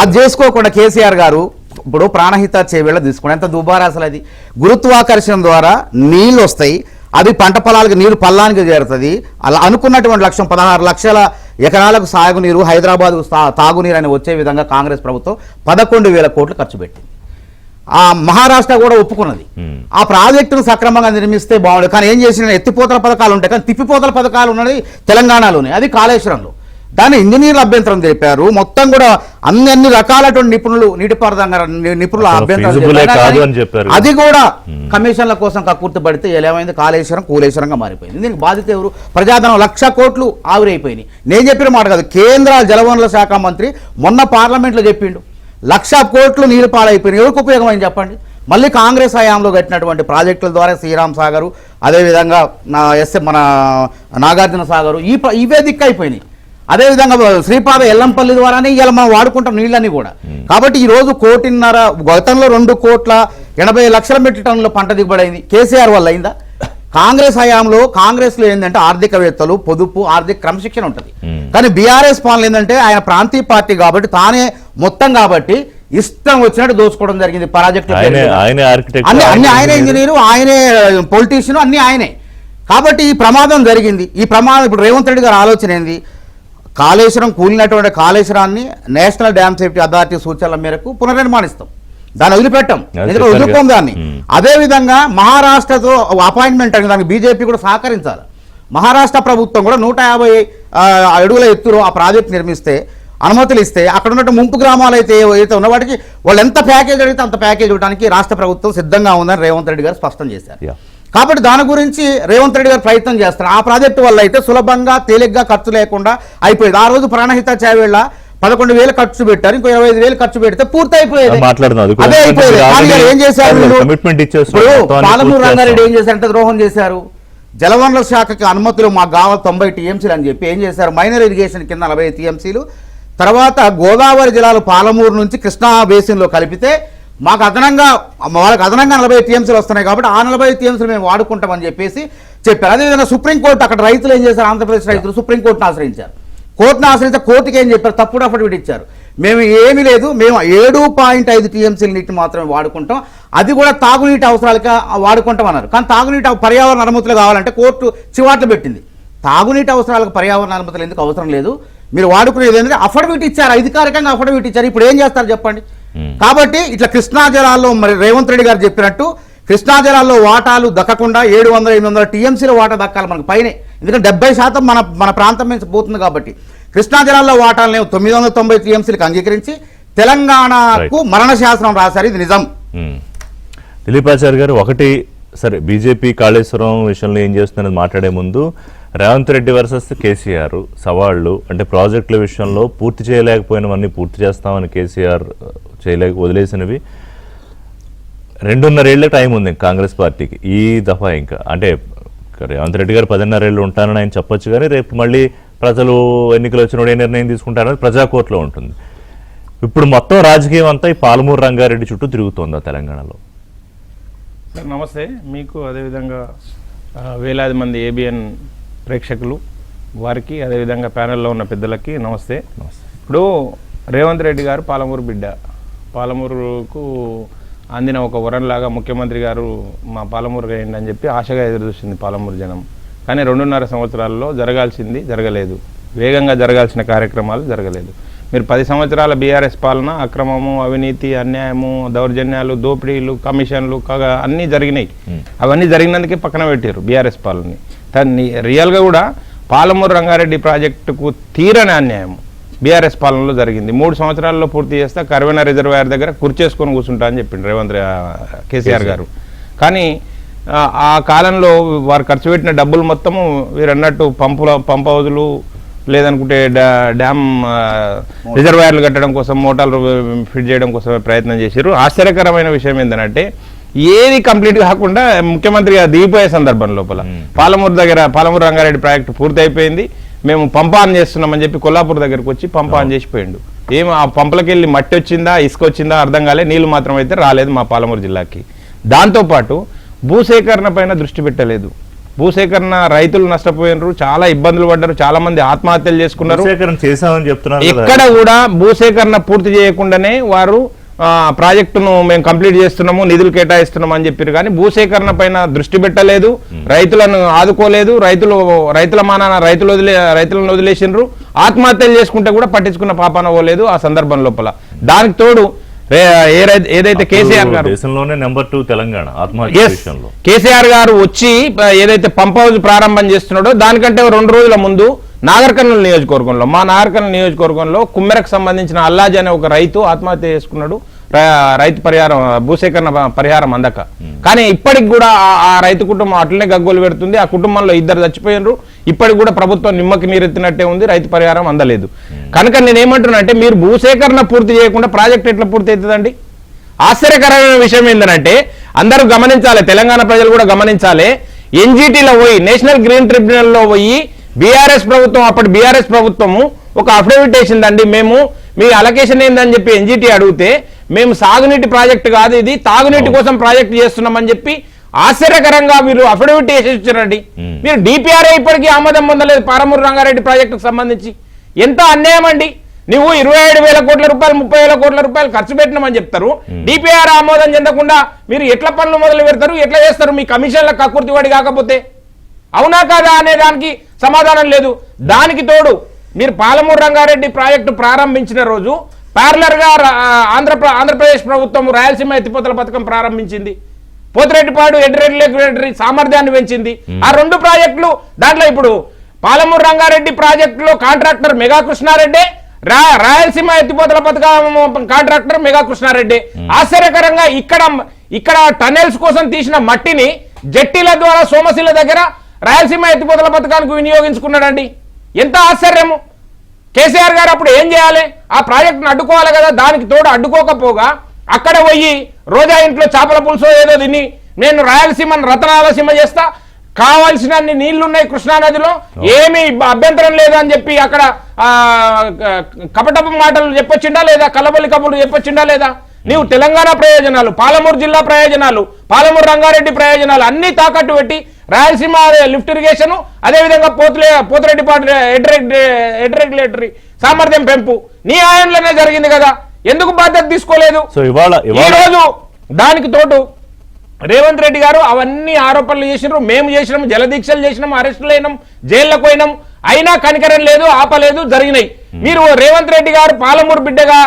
అది చేసుకోకుండా కేసీఆర్ గారు ఇప్పుడు ప్రాణహిత చేవేళ తీసుకుని ఎంత దుబారా అసలు. అది గురుత్వాకర్షణ ద్వారా నీళ్లు వస్తాయి, అది పంట పొలాలకు నీరు పల్లానికి చేరుతుంది. అలా అనుకున్నటువంటి లక్ష్యం 16 లక్షల ఎకరాలకు సాగునీరు, హైదరాబాద్ తాగునీరు అని వచ్చే విధంగా కాంగ్రెస్ ప్రభుత్వం 11,000 కోట్లు ఖర్చు పెట్టింది. ఆ మహారాష్ట్ర కూడా ఒప్పుకున్నది. ఆ ప్రాజెక్టును సక్రమంగా నిర్మిస్తే బాగుండదు. కానీ ఏం చేసిన ఎత్తిపోతల పథకాలు ఉంటాయి, కానీ తిప్పిపోతల పథకాలు ఉన్నది తెలంగాణలోనే, అది కాళేశ్వరంలో. దాన్ని ఇంజనీర్లు అభ్యంతరం తెలిపారు. మొత్తం కూడా అన్ని రకాలటువంటి నిపుణులు, నీటిపారుదల నిపుణులు అభ్యంతరం చెప్పారు. అది కూడా కమిషన్ల కోసం కక్కుర్తిపడితే ఏమైంది, కాళేశ్వరం కూలేశ్వరంగా మారిపోయింది. దీనికి బాధిత ఎవరు? ప్రజాధనం 1,00,000 కోట్లు ఆవిరైపోయినాయి. నేను చెప్పిన మాట కాదు, కేంద్ర జలవనరుల శాఖ మంత్రి మొన్న పార్లమెంట్లో చెప్పిండు, 1,00,000 కోట్లు నీరు పాలైపోయినాయి. ఎవరికి ఉపయోగమైంది చెప్పండి? మళ్ళీ కాంగ్రెస్ హయాంలో కట్టినటువంటి ప్రాజెక్టుల ద్వారా శ్రీరామ్ సాగరు, అదేవిధంగా మన నాగార్జున సాగరు ఇవే దిక్కైపోయినాయి. అదేవిధంగా శ్రీపాద ఎల్లంపల్లి ద్వారానే ఇవాళ మనం వాడుకుంటాం నీళ్ళని కూడా. కాబట్టి ఈరోజు 1.5 కోటి, గతంలో 2,80,00,000 మెట్రిక్ టన్నుల పంట దిగుబడి అయింది. కేసీఆర్ వల్ల అయిందా? కాంగ్రెస్ హయాంలో కాంగ్రెస్లో ఏంటంటే ఆర్థికవేత్తలు, పొదుపు, ఆర్థిక క్రమశిక్షణ ఉంటుంది. కానీ బీఆర్ఎస్ పాలన ఏంటంటే ఆయన ప్రాంతీయ పార్టీ కాబట్టి, తానే మొత్తం కాబట్టి ఇష్టం వచ్చినట్టు దోచుకోవడం జరిగింది. ప్రాజెక్టు అన్ని ఆయనే, ఇంజనీరు ఆయనే, పొలిటీషియన్ అన్ని ఆయనే. కాబట్టి ఈ ప్రమాదం జరిగింది. ఈ ప్రమాదం ఇప్పుడు రేవంత్ రెడ్డి గారి ఆలోచన ఏంది? కాళేశ్వరం కూలినటువంటి కాళేశ్వరాన్ని నేషనల్ డ్యామ్ సేఫ్టీ అథారిటీ సూచనల మేరకు పునర్నిర్మాణిస్తాం, దాన్ని వదిలిపెట్టాం, ఎందుకంటే వదులుకోం దాన్ని. అదేవిధంగా మహారాష్ట్రతో అపాయింట్మెంట్ అని దానికి బీజేపీ కూడా సహకరించాలి. మహారాష్ట్ర ప్రభుత్వం కూడా 150 అడుగుల ఎత్తులో ఆ ప్రాజెక్ట్ నిర్మిస్తే, అనుమతులు ఇస్తే, అక్కడ ఉన్నట్టు ముంపు గ్రామాలు అయితే ఉన్న వాటికి వాళ్ళు ఎంత ప్యాకేజ్ అడిగితే అంత ప్యాకేజ్ ఇవ్వడానికి రాష్ట్ర ప్రభుత్వం సిద్ధంగా ఉందని రేవంత్ రెడ్డి గారు స్పష్టం చేశారు. కాబట్టి దాని గురించి రేవంత్ రెడ్డి గారు ప్రయత్నం చేస్తారు. ఆ ప్రాజెక్టు వల్ల అయితే సులభంగా, తేలిగ్గా, ఖర్చు లేకుండా అయిపోయింది. ఆ రోజు ప్రాణహిత చేవేళ్ళ 11,000 ఖర్చు పెట్టారు, ఇంకో 25,000 ఖర్చు పెడితే పూర్తి అయిపోయేది. అదే అయిపోయేది. ఏం చేశారు? పాలమూరు రంగారెడ్డి ఏం చేశారంటే ద్రోహం చేశారు. జలవనరుల శాఖకి అనుమతులు మాకు కావాలి 90 టీఎంసీలు అని చెప్పి ఏం చేశారు? మైనర్ ఇరిగేషన్ కింద 40 టీఎంసీలు, తర్వాత గోదావరి జిల్లాలు పాలమూరు నుంచి కృష్ణా బేసిన్లో కలిపితే మాకు అదనంగా, వాళ్ళకి అదనంగా 40 టీఎంసీలు వస్తున్నాయి కాబట్టి ఆ 40 టీఎంసీలు మేము వాడుకుంటామని చెప్పేసి చెప్పారు. అదేవిధంగా సుప్రీంకోర్టు, అక్కడ రైతులు ఏం చేశారు? ఆంధ్రప్రదేశ్ రైతులు సుప్రీంకోర్టును ఆశ్రయించారు. కోర్టును ఆశ్రయించే కోర్టుకి ఏం చెప్పారు? తప్పుడు అఫిడవిట్ ఇచ్చారు. మేము ఏమీ లేదు, మేము 7.5 టీఎంసీల నీటిని మాత్రమే వాడుకుంటాం, అది కూడా తాగునీటి అవసరాలుగా వాడుకుంటాం అన్నారు. కానీ తాగునీటి పర్యావరణ అనుమతులు కావాలంటే కోర్టు చివాట్లు పెట్టింది. తాగునీటి అవసరాలకు పర్యావరణ అనుమతులు ఎందుకు అవసరం లేదు, మీరు వాడుకునేది ఏంటంటే అఫిడవిట్ ఇచ్చారు, అధికారికంగా అఫిడవిట్ ఇచ్చారు. ఇప్పుడు ఏం చేస్తారు చెప్పండి? కాబట్టి ఇట్లా కృష్ణా జలాల్లో మరి రేవంత్ రెడ్డి గారు చెప్పినట్టు కృష్ణా జలాల్లో వాటాలు దక్కకుండా 700-800 టీఎంసీల వాటా దక్కాలి మనకు పైనే, ఎందుకంటే 70% మన ప్రాంతం నుంచి పోతుంది. కాబట్టి కృష్ణా జలాల్లో వాటాలను 990 టీఎంసీలకు అంగీకరించి తెలంగాణకు మరణ శాసనం రాశారు. ఇది నిజం. దిలీపాచారి గారు, ఒకటి సరే బీజేపీ కాళేశ్వరం విషయంలో ఏం చేస్తుందని మాట్లాడే ముందు రేవంత్ రెడ్డి వర్సెస్ కేసీఆర్ సవాళ్లు అంటే ప్రాజెక్టుల విషయంలో పూర్తి చేయలేకపోయినవన్నీ పూర్తి చేస్తామని కేసీఆర్ వదిలేసినవి 2.5 ఏళ్ల టైం ఉంది కాంగ్రెస్ పార్టీకి ఈ దఫా. ఇంకా అంటే రేవంత్ రెడ్డి గారు 10.5 ఏళ్ళు ఉంటానని ఆయన చెప్పొచ్చు, కానీ రేపు మళ్ళీ ప్రజలు ఎన్నికలు వచ్చినప్పుడు ఏ నిర్ణయం తీసుకుంటారని ప్రజాకోర్టులో ఉంటుంది. ఇప్పుడు మొత్తం రాజకీయం అంతా ఈ పాలమూరు రంగారెడ్డి చుట్టూ తిరుగుతోందా తెలంగాణలో? సార్ నమస్తే మీకు, అదేవిధంగా వేలాది మంది ఏబిఎన్ ప్రేక్షకులు వారికి, అదేవిధంగా ప్యానెల్లో ఉన్న పెద్దలకి నమస్తే. ఇప్పుడు రేవంత్ రెడ్డి గారు పాలమూరు బిడ్డ, పాలమూరుకు అందిన ఒక వరంలాగా ముఖ్యమంత్రి గారు మా పాలమూరు వేయండి అని చెప్పి ఆశగా ఎదురు చూసింది పాలమూరు జనం. కానీ 2.5 సంవత్సరాల్లో జరగాల్సింది జరగలేదు, వేగంగా జరగాల్సిన కార్యక్రమాలు జరగలేదు. మీరు 10 సంవత్సరాల బీఆర్ఎస్ పాలన అక్రమము, అవినీతి, అన్యాయము, దౌర్జన్యాలు, దోపిడీలు, కమిషన్లు అన్నీ జరిగినాయి. అవన్నీ జరిగినందుకే పక్కన పెట్టారు బీఆర్ఎస్ పాలనని. దాన్ని రియల్గా కూడా పాలమూరు రంగారెడ్డి ప్రాజెక్టుకు తీరని అన్యాయం బీఆర్ఎస్ పాలనలో జరిగింది. 3 సంవత్సరాల్లో పూర్తి చేస్తే కర్వెన రిజర్వాయర్ దగ్గర కుర్చేసుకొని కూర్చుంటా అని చెప్పిండు కేసీఆర్ గారు. కానీ ఆ కాలంలో వారు ఖర్చు పెట్టిన డబ్బులు మొత్తము వీరు అన్నట్టు పంప్ హౌజులు లేదనుకుంటే డ్యామ్ రిజర్వాయర్లు కట్టడం కోసం, మోటార్లు ఫిట్ చేయడం కోసమే ప్రయత్నం చేశారు. ఆశ్చర్యకరమైన విషయం ఏంటంటే ఏది కంప్లీట్ కాకుండా ముఖ్యమంత్రి దిగిపోయే సందర్భం లోపల పాలమూరు రంగారెడ్డి ప్రాజెక్టు పూర్తి అయిపోయింది, మేము పంప్ ఆన్ చేస్తున్నామని చెప్పి కొల్లాపూర్ దగ్గరకు వచ్చి పంప్ ఆన్ చేసిపోయిండు. ఆ పంపులకి వెళ్ళి మట్టి వచ్చిందా, ఇసుక వచ్చిందా అర్థం కాలే, నీళ్లు మాత్రం అయితే రాలేదు మా పాలమూరు జిల్లాకి. దాంతోపాటు భూసేకరణ పైన దృష్టి పెట్టలేదు. భూసేకరణ రైతులు నష్టపోయినారు, చాలా ఇబ్బందులు పడ్డారు, చాలా మంది ఆత్మహత్యలు చేసుకున్నారు. ఎక్కడ కూడా భూసేకరణ పూర్తి చేయకుండానే వారు ప్రాజెక్టును మేము కంప్లీట్ చేస్తున్నాము, నిధులు కేటాయిస్తున్నాము అని చెప్పారు. కానీ భూసేకరణ పైన దృష్టి పెట్టలేదు, రైతులను ఆదుకోలేదు, రైతుల మానాన రైతులను వదిలేసినారు. ఆత్మహత్యలు చేసుకుంటే కూడా పట్టించుకున్న పాపాన పోలేదు ఆ సందర్భం లోపల. దానికి తోడు ఏదైతే కేసీఆర్ గారు దేశంలోనే నెంబర్ 2 తెలంగాణ ఆత్మహత్య విషయంలో కేసీఆర్ గారు వచ్చి ఏదైతే పంప్ హౌస్ ప్రారంభం చేస్తున్నాడో దానికంటే 2 రోజుల ముందు నాగర్కర్నూలు నియోజకవర్గంలో కుమ్మెరకు సంబంధించిన అల్లాజీ అనే ఒక రైతు ఆత్మహత్య చేసుకున్నాడు. రైతు పరిహారం, భూసేకరణ పరిహారం అందక. కానీ ఇప్పటికి కూడా ఆ రైతు కుటుంబం అట్లనే గగ్గోలు పెడుతుంది. ఆ కుటుంబంలో 2 చచ్చిపోయినారు. ఇప్పటికి కూడా ప్రభుత్వం నిమ్మకి నీరెత్తినట్టే ఉంది, రైతు పరిహారం అందలేదు. కనుక నేనేమంటున్నా అంటే మీరు భూసేకరణ పూర్తి చేయకుండా ప్రాజెక్ట్ ఎట్లా పూర్తి అవుతుందండి? ఆశ్చర్యకరమైన విషయం ఏంటంటే అందరూ గమనించాలి, తెలంగాణ ప్రజలు కూడా గమనించాలి. ఎన్జిటీలో పోయి నేషనల్ గ్రీన్ ట్రిబ్యునల్లో పోయి అప్పటి బీఆర్ఎస్ ప్రభుత్వము ఒక అఫిడవిట్ వేసిందండి. మేము మీ అలొకేషన్ ఏందని చెప్పి ఎన్జిటి అడిగితే మేము సాగునీటి ప్రాజెక్టు కాదు, ఇది తాగునీటి కోసం ప్రాజెక్టు చేస్తున్నామని చెప్పి ఆశ్చర్యకరంగా మీరు అఫిడవిట్ వేసి ఇచ్చారండి. మీరు డిపిఆర్ఏ ఇప్పటికీ ఆమోదం పొందలేదు పాలమూరు రంగారెడ్డి ప్రాజెక్టుకు సంబంధించి. ఎంత అన్యాయం అండి! నువ్వు 27,000 కోట్ల రూపాయలు 30,000 కోట్ల రూపాయలు ఖర్చు పెట్టినామని చెప్తారు, డిపిఆర్ ఆమోదం చెందకుండా మీరు ఎట్లా పనులు మొదలు పెడతారు, ఎట్లా చేస్తారు? మీ కమిషన్ల కక్కుర్తివాడి కాకపోతే అవునా కాదా అనే దానికి సమాధానం లేదు. దానికి తోడు మీరు పాలమూరు రంగారెడ్డి ప్రాజెక్టు ప్రారంభించిన రోజు ప్యారలర్ గా ఆంధ్రప్రదేశ్ ప్రభుత్వం రాయలసీమ ఎత్తిపోతల పథకం ప్రారంభించింది. పోతిరెడ్డిపాడు ఎడ్రెడ్డి సామర్థ్యాన్ని పెంచింది. ఆ 2 ప్రాజెక్టులు దాంట్లో ఇప్పుడు పాలమూరు రంగారెడ్డి ప్రాజెక్టులో కాంట్రాక్టర్ మెగా కృష్ణారెడ్డి, రాయలసీమ ఎత్తిపోతల పథకం కాంట్రాక్టర్ మెగా కృష్ణారెడ్డి. ఆశ్చర్యకరంగా ఇక్కడ టన్నెల్స్ కోసం తీసిన మట్టిని జట్టీల ద్వారా సోమశిల దగ్గర రాయలసీమ ఎత్తిపోతల పథకానికి వినియోగించుకున్నాడండి. ఎంత ఆశ్చర్యము! కేసీఆర్ గారు అప్పుడు ఏం చేయాలి? ఆ ప్రాజెక్టును అడ్డుకోవాలి కదా. దానికి తోడు అడ్డుకోకపోగా అక్కడ పోయి రోజా ఇంట్లో చేపల పులుసు ఏదో తిని నేను రాయలసీమను రతనాలసీమ చేస్తా, కావాల్సిన నీళ్లున్నాయి కృష్ణానదిలో, ఏమీ అభ్యంతరం లేదు అని చెప్పి అక్కడ కపటపు మాటలు చెప్పొచ్చిండా లేదా? కల్లబొల్లి కబుర్లు చెప్పొచ్చిండా లేదా? నీవు తెలంగాణ ప్రయోజనాలు, పాలమూరు జిల్లా ప్రయోజనాలు, పాలమూరు రంగారెడ్డి ప్రయోజనాలు అన్ని తాకట్టు పెట్టి రాయలసీమ లిఫ్ట్ ఇరిగేషన్, అదేవిధంగా పోతిరెడ్డిపాటు ఎడ్రెగ్యులేటరీ సామర్థ్యం పెంపు నీ ఆయంలోనే జరిగింది కదా, ఎందుకు బాధ్యత తీసుకోలేదు? ఈ రోజు దానికి తోడు రేవంత్ రెడ్డి గారు అవన్నీ ఆరోపణలు చేసినారు, మేము చేసినాం, జలదీక్షలు చేసినాం, అరెస్టులు అయినాం, జైళ్లకు పోయినాం, అయినా కనికరం లేదు, ఆపలేదు, జరిగినాయి. మీరు రేవంత్ రెడ్డి గారు పాలమూరు బిడ్డగా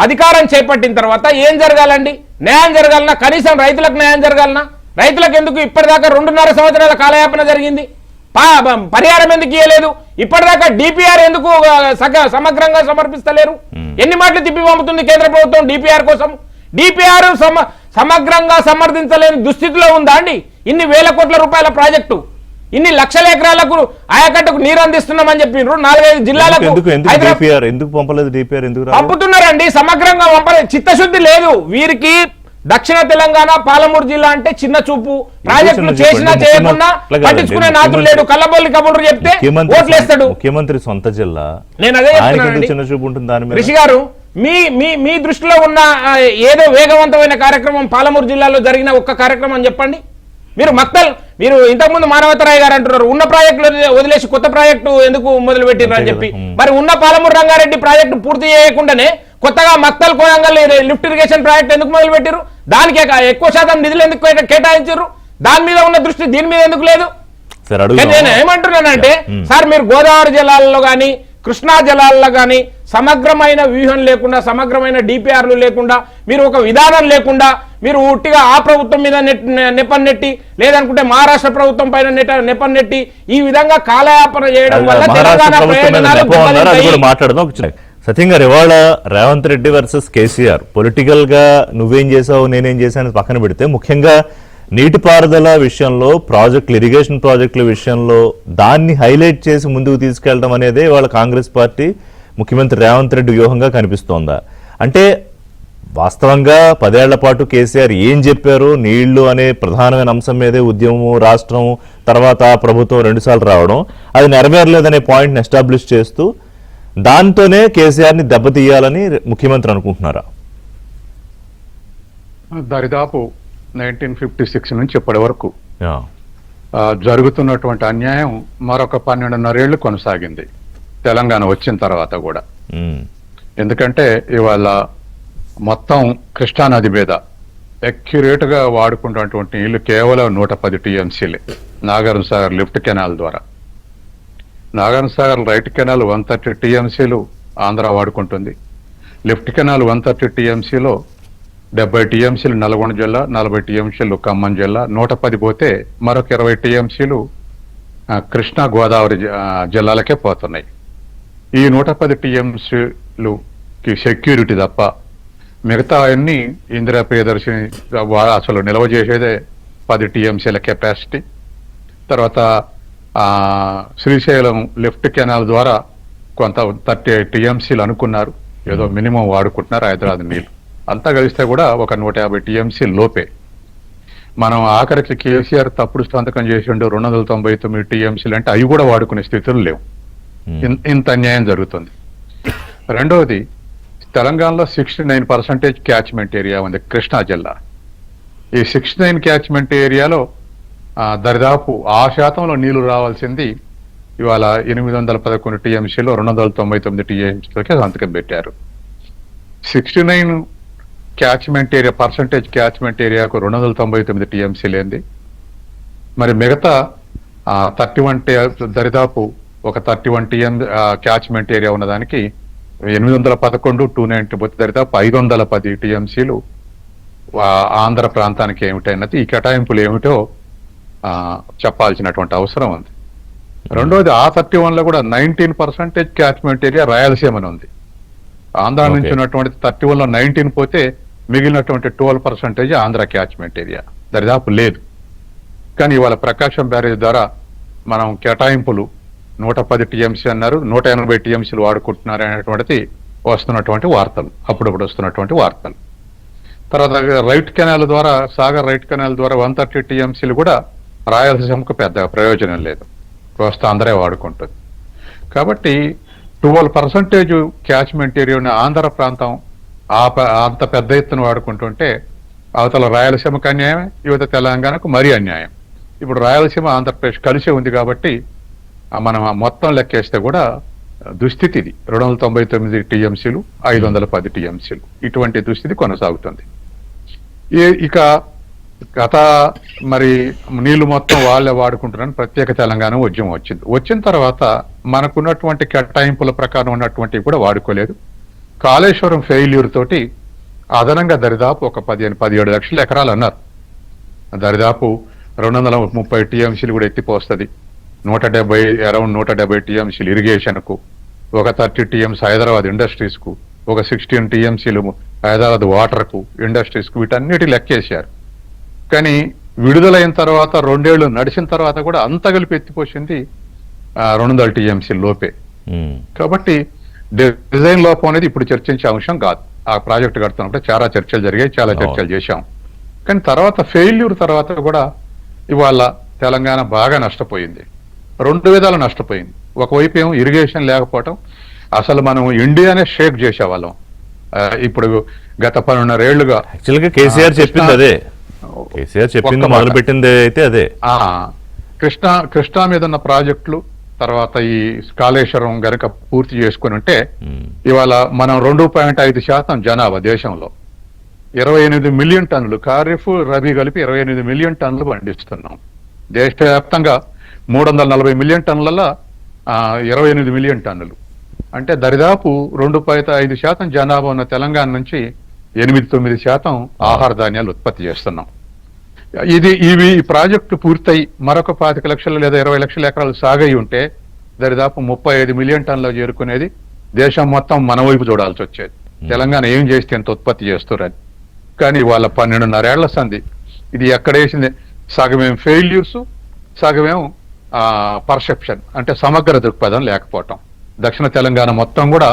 అధికారం చేపట్టిన తర్వాత ఏం జరగాలండి? న్యాయం జరగాలన్నా, కనీసం రైతులకు న్యాయం జరగాలన్నా? రైతులకు ఎందుకు ఇప్పటిదాకా 2.5 సంవత్సరాల కాలయాపన జరిగింది? పరిహారం ఎందుకు ఇవ్వలేదు? ఇప్పటిదాకా డిపిఆర్ ఎందుకు సమగ్రంగా సమర్పిస్తలేరు? ఎన్ని మాటలు తిప్పి పంపుతుంది కేంద్ర ప్రభుత్వం డిపిఆర్ కోసం? డిపిఆర్ సమగ్రంగా సమర్థించలేని దుస్థితిలో ఉందా అండి? ఇన్ని వేల కోట్ల రూపాయల ప్రాజెక్టు, ఇన్ని లక్షల ఎకరాలకు ఆయకట్టుకు నీరు అందిస్తున్నామని చెప్పినారు. 4-5 జిల్లాలకు పంపుతున్నారండి. సమగ్రంగా పంపలేదు, చిత్తశుద్ధి లేదు వీరికి. దక్షిణ తెలంగాణ పాలమూరు జిల్లా అంటే చిన్న చూపు, ప్రాజెక్టులు చేసినా చేయకుండా పట్టించుకునే నాతులు లేడు. కల్లబొల్లి కబుర్లు చెప్తే ఓట్లేస్తాడు. ముఖ్యమంత్రి సొంత జిల్లా, నేను అదే చెప్తున్నాను. రిషి గారు, మీ దృష్టిలో ఉన్న ఏదో వేగవంతమైన కార్యక్రమం పాలమూరు జిల్లాలో జరిగిన ఒక్క కార్యక్రమం చెప్పండి. మీరు ఇంతకుముందు మానవతరాయ్ గారు అంటున్నారు ఉన్న ప్రాజెక్టులు వదిలేసి కొత్త ప్రాజెక్టు ఎందుకు మొదలు పెట్టినారు అని చెప్పి. మరి ఉన్న పాలమూరు రంగారెడ్డి ప్రాజెక్టు పూర్తి చేయకుండానే కొత్తగా మక్తల్ కోయంగల్ లిఫ్ట్ ఇరిగేషన్ ప్రాజెక్ట్ ఎందుకు మొదలు పెట్టారు? దానికి ఎక్కువ శాతం నిధులు ఎందుకు కేటాయించారు? దాని మీద ఉన్న దృష్టి దీని మీద ఎందుకు లేదు? నేను ఏమంటున్నానంటే, సార్ మీరు గోదావరి జిల్లాల్లో గానీ కృష్ణా జలాల్లో కానీ సమగ్రమైన వ్యూహం లేకుండా, సమగ్రమైన డిపిఆర్లు లేకుండా, మీరు ఒక విధానం లేకుండా మీరు ఉట్టిగా ఆ ప్రభుత్వం మీద నెపన్నెట్టి, లేదనుకుంటే మహారాష్ట్ర ప్రభుత్వం పైన నెపన్నెట్టి ఈ విధంగా కాలయాపన చేయడం వల్ల తెలంగాణ ప్రయోజనాలు మాట్లాడదాం. సత్యం గారు, ఇవాళ రేవంత్ రెడ్డి వర్సెస్ కేసీఆర్, పొలిటికల్ గా నువ్వేం చేసావు నేనేం చేశాను పక్కన పెడితే, ముఖ్యంగా నీటిపారుదల విషయంలో ప్రాజెక్టులు, ఇరిగేషన్ ప్రాజెక్టుల విషయంలో దాన్ని హైలైట్ చేసి ముందుకు తీసుకెళ్లడం అనేది ఇవాళ కాంగ్రెస్ పార్టీ ముఖ్యమంత్రి రేవంత్ రెడ్డి వ్యూహంగా కనిపిస్తోందా? అంటే వాస్తవంగా 10 ఏళ్ల పాటు కేసీఆర్ ఏం చెప్పారు, నీళ్లు అనే ప్రధానమైన అంశం మీదే ఉద్యమం, రాష్ట్రం, తర్వాత ప్రభుత్వం 2 సార్లు రావడం, అది నెరవేరలేదనే పాయింట్ని ఎస్టాబ్లిష్ చేస్తూ దాంతోనే కేసీఆర్ని దెబ్బతీయాలని ముఖ్యమంత్రి అనుకుంటున్నారా? దరిదాపు 1956 నుంచి ఇప్పటి వరకు జరుగుతున్నటువంటి అన్యాయం మరొక 12.5 ఏళ్లు కొనసాగింది తెలంగాణ వచ్చిన తర్వాత కూడా. ఎందుకంటే ఇవాళ మొత్తం కృష్ణానది మీద అక్యురేట్ గా వాడుకున్నటువంటి నీళ్లు కేవలం 110 టీఎంసీలే నాగార్జున సాగర్ లిఫ్ట్ కెనాల్ ద్వారా. నాగార్జున సాగర్ రైట్ కెనాల్ 130 టీఎంసీలు ఆంధ్ర వాడుకుంటుంది. లిఫ్ట్ కెనాల్ 130 టీఎంసీలో 70 టీఎంసీలు నల్గొండ జిల్లా, 40 టీఎంసీలు ఖమ్మం జిల్లా, 110 పోతే మరొక 20 టీఎంసీలు కృష్ణా గోదావరి జిల్లాలకే పోతున్నాయి. ఈ 110 టీఎంసీలుకి సెక్యూరిటీ తప్ప మిగతా అన్ని ఇందిరా ప్రియదర్శిని అసలు నిల్వ చేసేదే 10 టీఎంసీల కెపాసిటీ. తర్వాత శ్రీశైలం లిఫ్ట్ కెనాల్ ద్వారా కొంత 30 టీఎంసీలు అనుకున్నారు, ఏదో మినిమం వాడుకుంటున్నారు హైదరాబాద్ నీళ్ళు. అంతా కలిస్తే కూడా ఒక 150 టీఎంసీ లోపే. మనం ఆఖరికి కేసీఆర్ తప్పుడు సంతకం చేసిండు 299 టీఎంసీలు అంటే అవి కూడా వాడుకునే స్థితులు లేవు. ఇంత అన్యాయం జరుగుతుంది. రెండవది, తెలంగాణలో 69% క్యాచ్మెంట్ ఏరియా ఉంది కృష్ణా జిల్లా. ఈ 69 క్యాచ్మెంట్ ఏరియాలో దరిదాపు ఆ శాతంలో నీళ్లు రావాల్సింది ఇవాళ 811 టీఎంసీలో 299 టీఎంసీలకే సంతకం పెట్టారు. 69 క్యాచ్మెంట్ ఏరియా క్యాచ్మెంట్ ఏరియాకు 299 టీఎంసీ లేనిది మరి మిగతా 31 దరిదాపు ఒక 31 టీఎం క్యాచ్మెంట్ ఏరియా ఉన్నదానికి 811 290 పోతే దరిదాపు 510 టీఎంసీలు ఆంధ్ర ప్రాంతానికి ఏమిటైనది, ఈ కేటాయింపులు ఏమిటో చెప్పాల్సినటువంటి అవసరం ఉంది. రెండోది, ఆ 31లో కూడా 19% క్యాచ్మెంట్ ఏరియా రాయలసీమని ఉంది. ఆంధ్ర నుంచి ఉన్నటువంటి 31లో 19 పోతే మిగిలినటువంటి 12% ఆంధ్ర క్యాచ్మెంట్ ఏరియా దరిదాపు లేదు. కానీ ఇవాళ ప్రకాశం బ్యారేజ్ ద్వారా మనం కేటాయింపులు 110 టీఎంసీ అన్నారు, 180 టీఎంసీలు వాడుకుంటున్నారు అనేటువంటిది వస్తున్నటువంటి వార్తలు, అప్పుడప్పుడు వస్తున్నటువంటి వార్తలు. తర్వాత రైట్ కెనాల్ ద్వారా, సాగర్ రైట్ కెనాల్ ద్వారా 130 టీఎంసీలు కూడా రాయలసీమకు పెద్ద ప్రయోజనం లేదు, వస్తే అందరే వాడుకుంటుంది. కాబట్టి 12% క్యాచ్మెంట్ ఏరియా ఉన్న ఆంధ్ర ప్రాంతం అంత పెద్ద ఎత్తున వాడుకుంటుంటే అవతల రాయలసీమకు అన్యాయం, యువత తెలంగాణకు మరీ అన్యాయం. ఇప్పుడు రాయలసీమ ఆంధ్రప్రదేశ్ కలిసే ఉంది కాబట్టి మనం మొత్తం లెక్కేస్తే కూడా దుస్థితి ఇది. 299 టీఎంసీలు, 510 టీఎంసీలు, ఇటువంటి దుస్థితి కొనసాగుతుంది. ఇక గత మరి నీళ్లు మొత్తం వాళ్ళే వాడుకుంటున్నారని ప్రత్యేక తెలంగాణ ఉద్యమం వచ్చింది. వచ్చిన తర్వాత మనకున్నటువంటి కేటాయింపుల ప్రకారం ఉన్నటువంటివి కూడా వాడుకోలేదు. కాళేశ్వరం ఫెయిల్యూర్ తోటి అదనంగా దరిదాపు ఒక 17 లక్షల ఎకరాలు అన్నారు. దరిదాపు 230 టీఎంసీలు కూడా ఎత్తిపోస్తుంది. 170 టీఎంసీలు ఇరిగేషన్కు, ఒక 30 టీఎంసీ హైదరాబాద్ ఇండస్ట్రీస్కు, ఒక 16 టీఎంసీలు హైదరాబాద్ వాటర్కు, ఇండస్ట్రీస్కు, వీటన్నిటి లెక్కేశారు. కానీ విడుదలైన తర్వాత 2 ఏళ్లు నడిచిన తర్వాత కూడా అంత కలిపి ఎత్తిపోసింది 200 టీఎంసీ లోపే. కాబట్టి డిజైన్ లోపం అనేది ఇప్పుడు చర్చించే అంశం కాదు. ఆ ప్రాజెక్టు కడుతున్నప్పుడు చాలా చర్చలు జరిగాయి, చాలా చర్చలు చేశాం. కానీ తర్వాత ఫెయిల్యూర్ తర్వాత కూడా ఇవాళ తెలంగాణ బాగా నష్టపోయింది, 2 విధాలు నష్టపోయింది. ఒకవైపు ఏమో ఇరిగేషన్ లేకపోవటం, అసలు మనం ఇండియానే షేక్ చేసేవాళ్ళం. ఇప్పుడు గత 12.5 ఏళ్లుగా యాక్చువల్గా కేసీఆర్ చెప్పింది అదే, కేసీఆర్ చెప్పింది మొదలు పెట్టింది అయితే అదే. కృష్ణా మీద ఉన్న ప్రాజెక్టులు తర్వాత ఈ కాళేశ్వరం గనక పూర్తి చేసుకుని ఉంటే ఇవాళ మనం 2.5% జనాభా దేశంలో 28 మిలియన్ టన్నులు, ఖరీఫ్ రబీ కలిపి 28 మిలియన్ టన్నులు పండిస్తున్నాం. దేశవ్యాప్తంగా 340 మిలియన్ టన్నులలో 28 మిలియన్ టన్నులు. అంటే దరిదాపు 2.5% జనాభా ఉన్న తెలంగాణ నుంచి 8-9% ఆహార ధాన్యాలు ఉత్పత్తి చేస్తున్నాం. ఇవి ఈ ప్రాజెక్టు పూర్తయి మరొక 25 లక్షలు లేదా 20 లక్షల ఎకరాలు సాగయి ఉంటే దరిదాపు 35 మిలియన్ టన్నులు చేరుకునేది. దేశం మొత్తం మన వైపు చూడాల్సి వచ్చేది, తెలంగాణ ఏం చేస్తే ఎంత ఉత్పత్తి చేస్తురని. కానీ వాళ్ళ 12.5 ఏళ్ల సంధి ఇది ఎక్కడేసింది, సగమేం ఫెయిల్యూర్స్, సగమేం పర్సెప్షన్ అంటే సమగ్ర దృక్పథం లేకపోవటం. దక్షిణ తెలంగాణ మొత్తం కూడా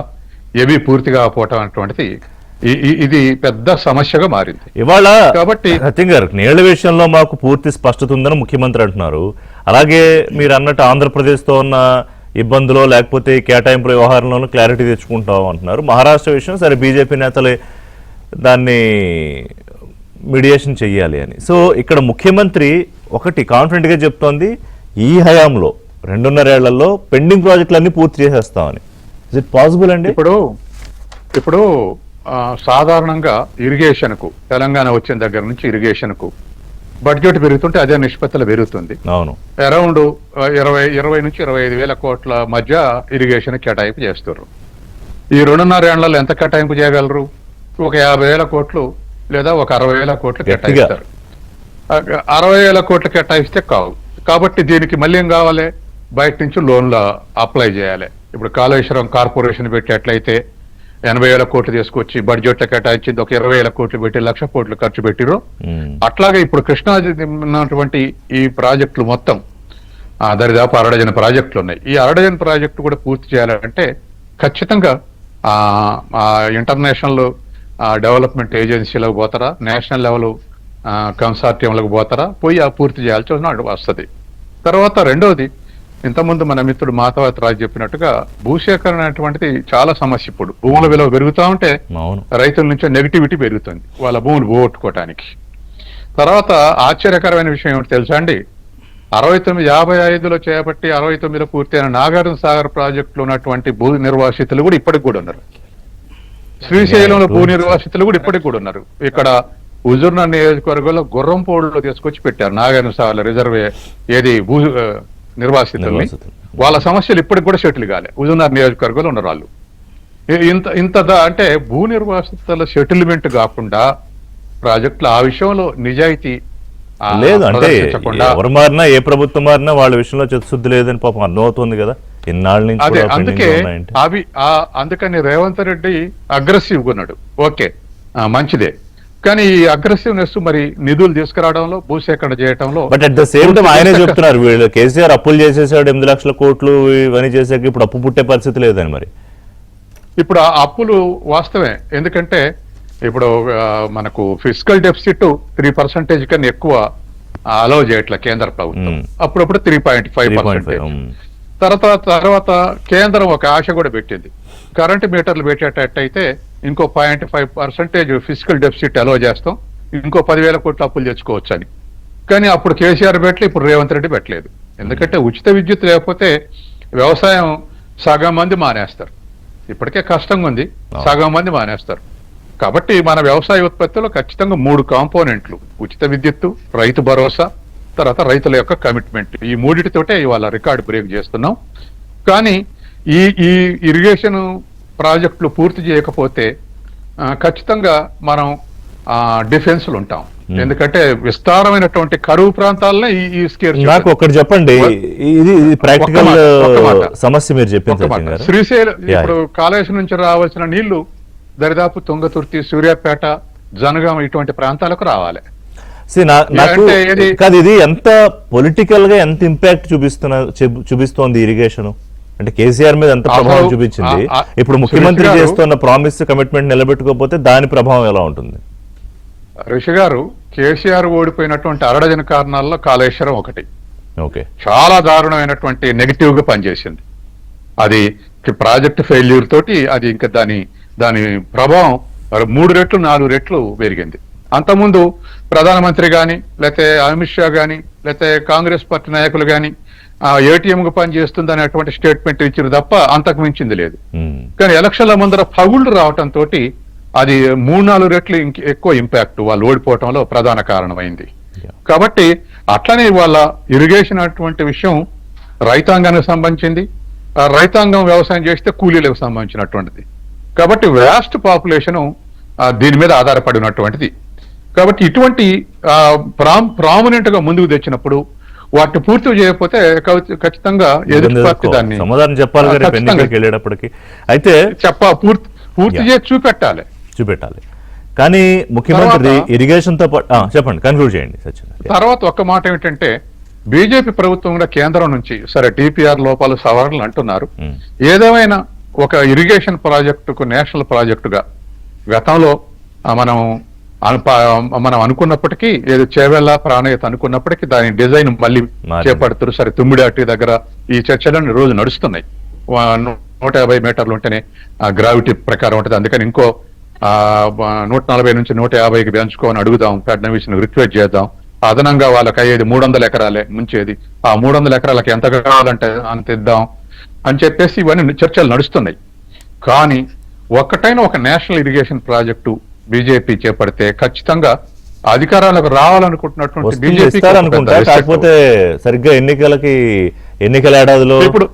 ఏవి పూర్తిగా పోవటం అటువంటిది ఇది పెద్ద సమస్యగా మారింది ఇవాళ. కాబట్టి సత్యం గారు, నీళ్ల విషయంలో మాకు పూర్తి స్పష్టత ఉందని ముఖ్యమంత్రి అంటున్నారు. అలాగే మీరు అన్నట్టు ఆంధ్రప్రదేశ్తో ఉన్న ఇబ్బందులో లేకపోతే కేటాయింపుల వ్యవహారంలోనూ క్లారిటీ తెచ్చుకుంటాం అంటున్నారు. మహారాష్ట్ర విషయం సరే, బీజేపీ నేతలే దాన్ని మీడియేషన్ చెయ్యాలి అని. సో ఇక్కడ ముఖ్యమంత్రి ఒకటి కాన్ఫిడెంట్గా చెప్తోంది, ఈ హయాంలో 2.5 ఏళ్లలో పెండింగ్ ప్రాజెక్టులన్నీ పూర్తి చేసేస్తామని. ఇస్ ఇట్ పాసిబుల్ అండి? ఇప్పుడు సాధారణంగా ఇరిగేషన్ కు తెలంగాణ వచ్చిన దగ్గర నుంచి ఇరిగేషన్ కు బడ్జెట్ పెరుగుతుంటే అదే నిష్పత్తిలో పెరుగుతుంది. అవును, అరౌండ్ 20 నుంచి 25 వేల కోట్ల మధ్య ఇరిగేషన్ కేటాయింపు చేస్తారు. ఈ 2.5 ఏళ్లలో ఎంత కేటాయింపు చేయగలరు? ఒక 50,000 కోట్లు లేదా ఒక 60,000 కోట్లు కేటాయిస్తారు. 60,000 కోట్లు కేటాయిస్తే కావు. కాబట్టి దీనికి మళ్ళీ ఏం కావాలి? బయట నుంచి లోన్లు అప్లై చేయాలి. ఇప్పుడు కాళేశ్వరం కార్పొరేషన్ పెట్టేట్లయితే 80,000 కోట్లు తీసుకొచ్చి బడ్జెట్లో కేటాయించింది, ఒక 20,000 కోట్లు పెట్టి 1,00,000 కోట్లు ఖర్చు పెట్టిరు. అట్లాగే ఇప్పుడు కృష్ణా ఉన్నటువంటి ఈ ప్రాజెక్టులు మొత్తం దరిదాపు 6 డజన్ ప్రాజెక్టులు ఉన్నాయి. ఈ 6 డజన్ ప్రాజెక్టు కూడా పూర్తి చేయాలంటే ఖచ్చితంగా ఇంటర్నేషనల్ డెవలప్మెంట్ ఏజెన్సీలకు పోతారా, నేషనల్ లెవెల్ కన్సార్టియంలకు పోతారా, పోయి పూర్తి చేయాల్సి వస్తుంది. తర్వాత రెండవది, ఇంతకుముందు మన మిత్రుడు మాధవతి రాజు చెప్పినట్టుగా భూసేకరణ అటువంటిది చాలా సమస్య. ఇప్పుడు భూముల విలువ పెరుగుతూ ఉంటే రైతుల నుంచి నెగిటివిటీ పెరుగుతుంది వాళ్ళ భూములు పోగొట్టుకోవటానికి. తర్వాత ఆశ్చర్యకరమైన విషయం ఏమిటి తెలుసా అండి? 55లో చేపట్టి 69లో పూర్తయిన నాగార్జున సాగర్ ప్రాజెక్టులో ఉన్నటువంటి భూ నిర్వాసితులు కూడా ఇప్పటికి కూడా ఉన్నారు. శ్రీశైలంలో భూ నిర్వాసితులు కూడా ఇప్పటికి కూడా ఉన్నారు. ఇక్కడ హుజూర్నగర్ నియోజకవర్గంలో గుర్రంపోడులో తీసుకొచ్చి పెట్టారు నాగార్జున సాగర్ రిజర్వే ఏది భూ నిర్వాసితుల్ని. వాళ్ళ సమస్యలు ఇప్పటికి కూడా సెటిల్ కాలే హుజూర్నగర్ నియోజకవర్గంలో ఉన్న వాళ్ళు. ఇంత అంటే భూ నిర్వాసితుల సెటిల్మెంట్ కాకుండా ప్రాజెక్టులు ఆ విషయంలో నిజాయితీ లేదు. అంటే ఎవరు మారినా ఏ ప్రభుత్వం మారినా వాళ్ళ విషయంలో చిత్తశుద్ధి లేదని పాపం అర్థమవుతుంది కదా ఇన్నాళ్ళ నుంచి. అదే అందుకే అందుకని రేవంత్ రెడ్డి అగ్రెసివ్ ఉన్నాడు. ఓకే, మంచిదే. కానీ ఈ అగ్రెసివ్నెస్ మరి నిధులు తీసుకురావడంలో భూసేకరణ చేయడంలో. But at the same time ఆయనే చెప్తున్నారు వీళ్ళు కేసీఆర్ అప్పులు చేసేసాడు 8 లక్షల కోట్లు ఇవన్నీ చేసాక ఇప్పుడు అప్పు పుట్టే పరిస్థితి లేదని. మరి ఇప్పుడు ఆ అప్పులు వాస్తవే. ఎందుకంటే ఇప్పుడు మనకు ఫిజికల్ డెఫిసిట్ 3% కన్నా ఎక్కువ అలౌ చేయట్ల కేంద్ర ప్రభుత్వం. అప్పుడప్పుడు 3.5%. తర్వాత కేంద్రం ఒక ఆశ కూడా పెట్టింది, కరెంటు మీటర్లు పెట్టేటట్టయితే ఇంకో 0.5% ఫిజికల్ డెఫిసిట్ అలౌ చేస్తాం, ఇంకో 10,000 కోట్ల అప్పులు తెచ్చుకోవచ్చు అని. కానీ అప్పుడు కేసీఆర్ పెట్టలే, ఇప్పుడు రేవంత్ రెడ్డి పెట్టలేదు. ఎందుకంటే ఉచిత విద్యుత్ లేకపోతే వ్యవసాయం సగం మంది మానేస్తారు. ఇప్పటికే కష్టంగా ఉంది, సగం మంది మానేస్తారు. కాబట్టి మన వ్యవసాయ ఉత్పత్తిలో ఖచ్చితంగా 3 కాంపోనెంట్లు: ఉచిత విద్యుత్తు, రైతు భరోసా, తర్వాత రైతుల యొక్క కమిట్మెంట్. ఈ మూడిటితోటే ఇవాళ రికార్డు బ్రేక్ చేస్తున్నాం. కానీ ఈ ఇరిగేషన్ ప్రాజెక్టులు పూర్తి చేయకపోతే ఖచ్చితంగా మనం డిఫెన్స్ లో ఉంటాం. ఎందుకంటే విస్తారమైనటువంటి కరువు ప్రాంతాలనే ఈ స్కేర్. నాకు ఒకటి చెప్పండి, ఇది ప్రాక్టికల్ సమస్య మీరు చెప్పింది. శ్రీశైలం ఇప్పుడు కాళేశ్వరం నుంచి రావాల్సిన నీళ్లు దరిదాపు తుంగతుర్తి, సూర్యాపేట, జనగామ ఇటువంటి ప్రాంతాలకు రావాలి. ఇది ఎంత పొలిటికల్ గా ఎంత ఇంపాక్ట్ చూపిస్తోంది ఇరిగేషన్ అంటే కేసీఆర్ మీద ఎంత ప్రభావం చూపించింది? ఇప్పుడు ముఖ్యమంత్రి చేస్తున్న ప్రామిస్ కమిట్మెంట్ నిలబెట్టుకోకపోతే దాని ప్రభావం ఎలా ఉంటుంది? రిషి గారు, కేసీఆర్ ఓడిపోయినటువంటి 6 డజన్ కారణాల్లో కాళేశ్వరం ఒకటి. ఓకే, చాలా దారుణమైనటువంటి నెగిటివ్ గా పనిచేసింది. అది ప్రాజెక్ట్ ఫెయిల్యూర్ తోటి అది ఇంకా దాని ప్రభావం 3 రెట్లు 4 రెట్లు పెరిగింది. అంతకుముందు ప్రధానమంత్రి గాని లేకపోతే అమిత్ షా గాని లేకపోతే కాంగ్రెస్ పార్టీ నాయకులు గాని ఏటీఎం గా పని చేస్తుంది అనేటువంటి స్టేట్మెంట్ ఇచ్చారు తప్ప అంతకు మించింది లేదు. కానీ ఎలక్షన్ల ముందర పగుళ్లు రావటంతో అది 3-4 రెట్లు ఎక్కువ ఇంపాక్ట్ వాళ్ళు ఓడిపోవటంలో ప్రధాన కారణమైంది. కాబట్టి అట్లనే వాళ్ళ ఇరిగేషన్ అటువంటి విషయం రైతాంగానికి సంబంధించింది, రైతాంగం వ్యవసాయం చేస్తే కూలీలకు సంబంధించినటువంటిది. కాబట్టి వ్యాస్ట్ పాపులేషన్ దీని మీద ఆధారపడి ఉన్నటువంటిది. కాబట్టి ఇటువంటి ప్రామినెంట్ గా ముందుకు తెచ్చినప్పుడు వాటిని పూర్తి చేయకపోతే ఖచ్చితంగా ఎదుటి పార్టీ దాన్ని సమాధానం చెప్పాలి కదా ఎన్నికలకు వెళ్ళేటప్పటికి. అయితే పూర్తి చేసి చూపెట్టాలి. కానీ ముఖ్యమంత్రి ఇరిగేషన్ తో పాటు చెప్పండి, కన్క్లూడ్ చేయండి సచిన్. తర్వాత ఒక్క మాట ఏమిటంటే, బీజేపీ ప్రభుత్వం కూడా కేంద్రం నుంచి సరే డిపిఆర్ లోపాలు సవరణలు అంటున్నారు. ఏదేమైనా ఒక ఇరిగేషన్ ప్రాజెక్టుకు నేషనల్ ప్రాజెక్టుగా గతంలో మనం అనుకున్నప్పటికీ ఏదో చేవెళ్ళ ప్రాణయత అనుకున్నప్పటికీ దాని డిజైన్ మళ్ళీ చేపడుతున్నారు. సరే తుమ్మిడాటి దగ్గర ఈ చర్చలన్నీ రోజు నడుస్తున్నాయి. 150 మీటర్లు ఉంటేనే గ్రావిటీ ప్రకారం ఉంటుంది, అందుకని ఇంకో 140 నుంచి 150కి పెంచుకోని అడుగుదాం, ఫడ్నవీస్ రిక్వెస్ట్ చేద్దాం. అదనంగా వాళ్ళకి అయ్యేది 300 ఎకరాలే ముంచేది, ఆ 300 ఎకరాలకి ఎంత కావాలంటే అంత ఇద్దాం అని చెప్పేసి ఇవన్నీ చర్చలు నడుస్తున్నాయి. కానీ ఒక్కటైనా ఒక నేషనల్ ఇరిగేషన్ ప్రాజెక్టు బీజేపీ చేపడితే ఖచ్చితంగా అధికారాలకు రావాలనుకుంటున్నటువంటి బీజేపీ కాకపోతే సరిగ్గా ఎన్నికల ఏడాదిలో ఇప్పుడు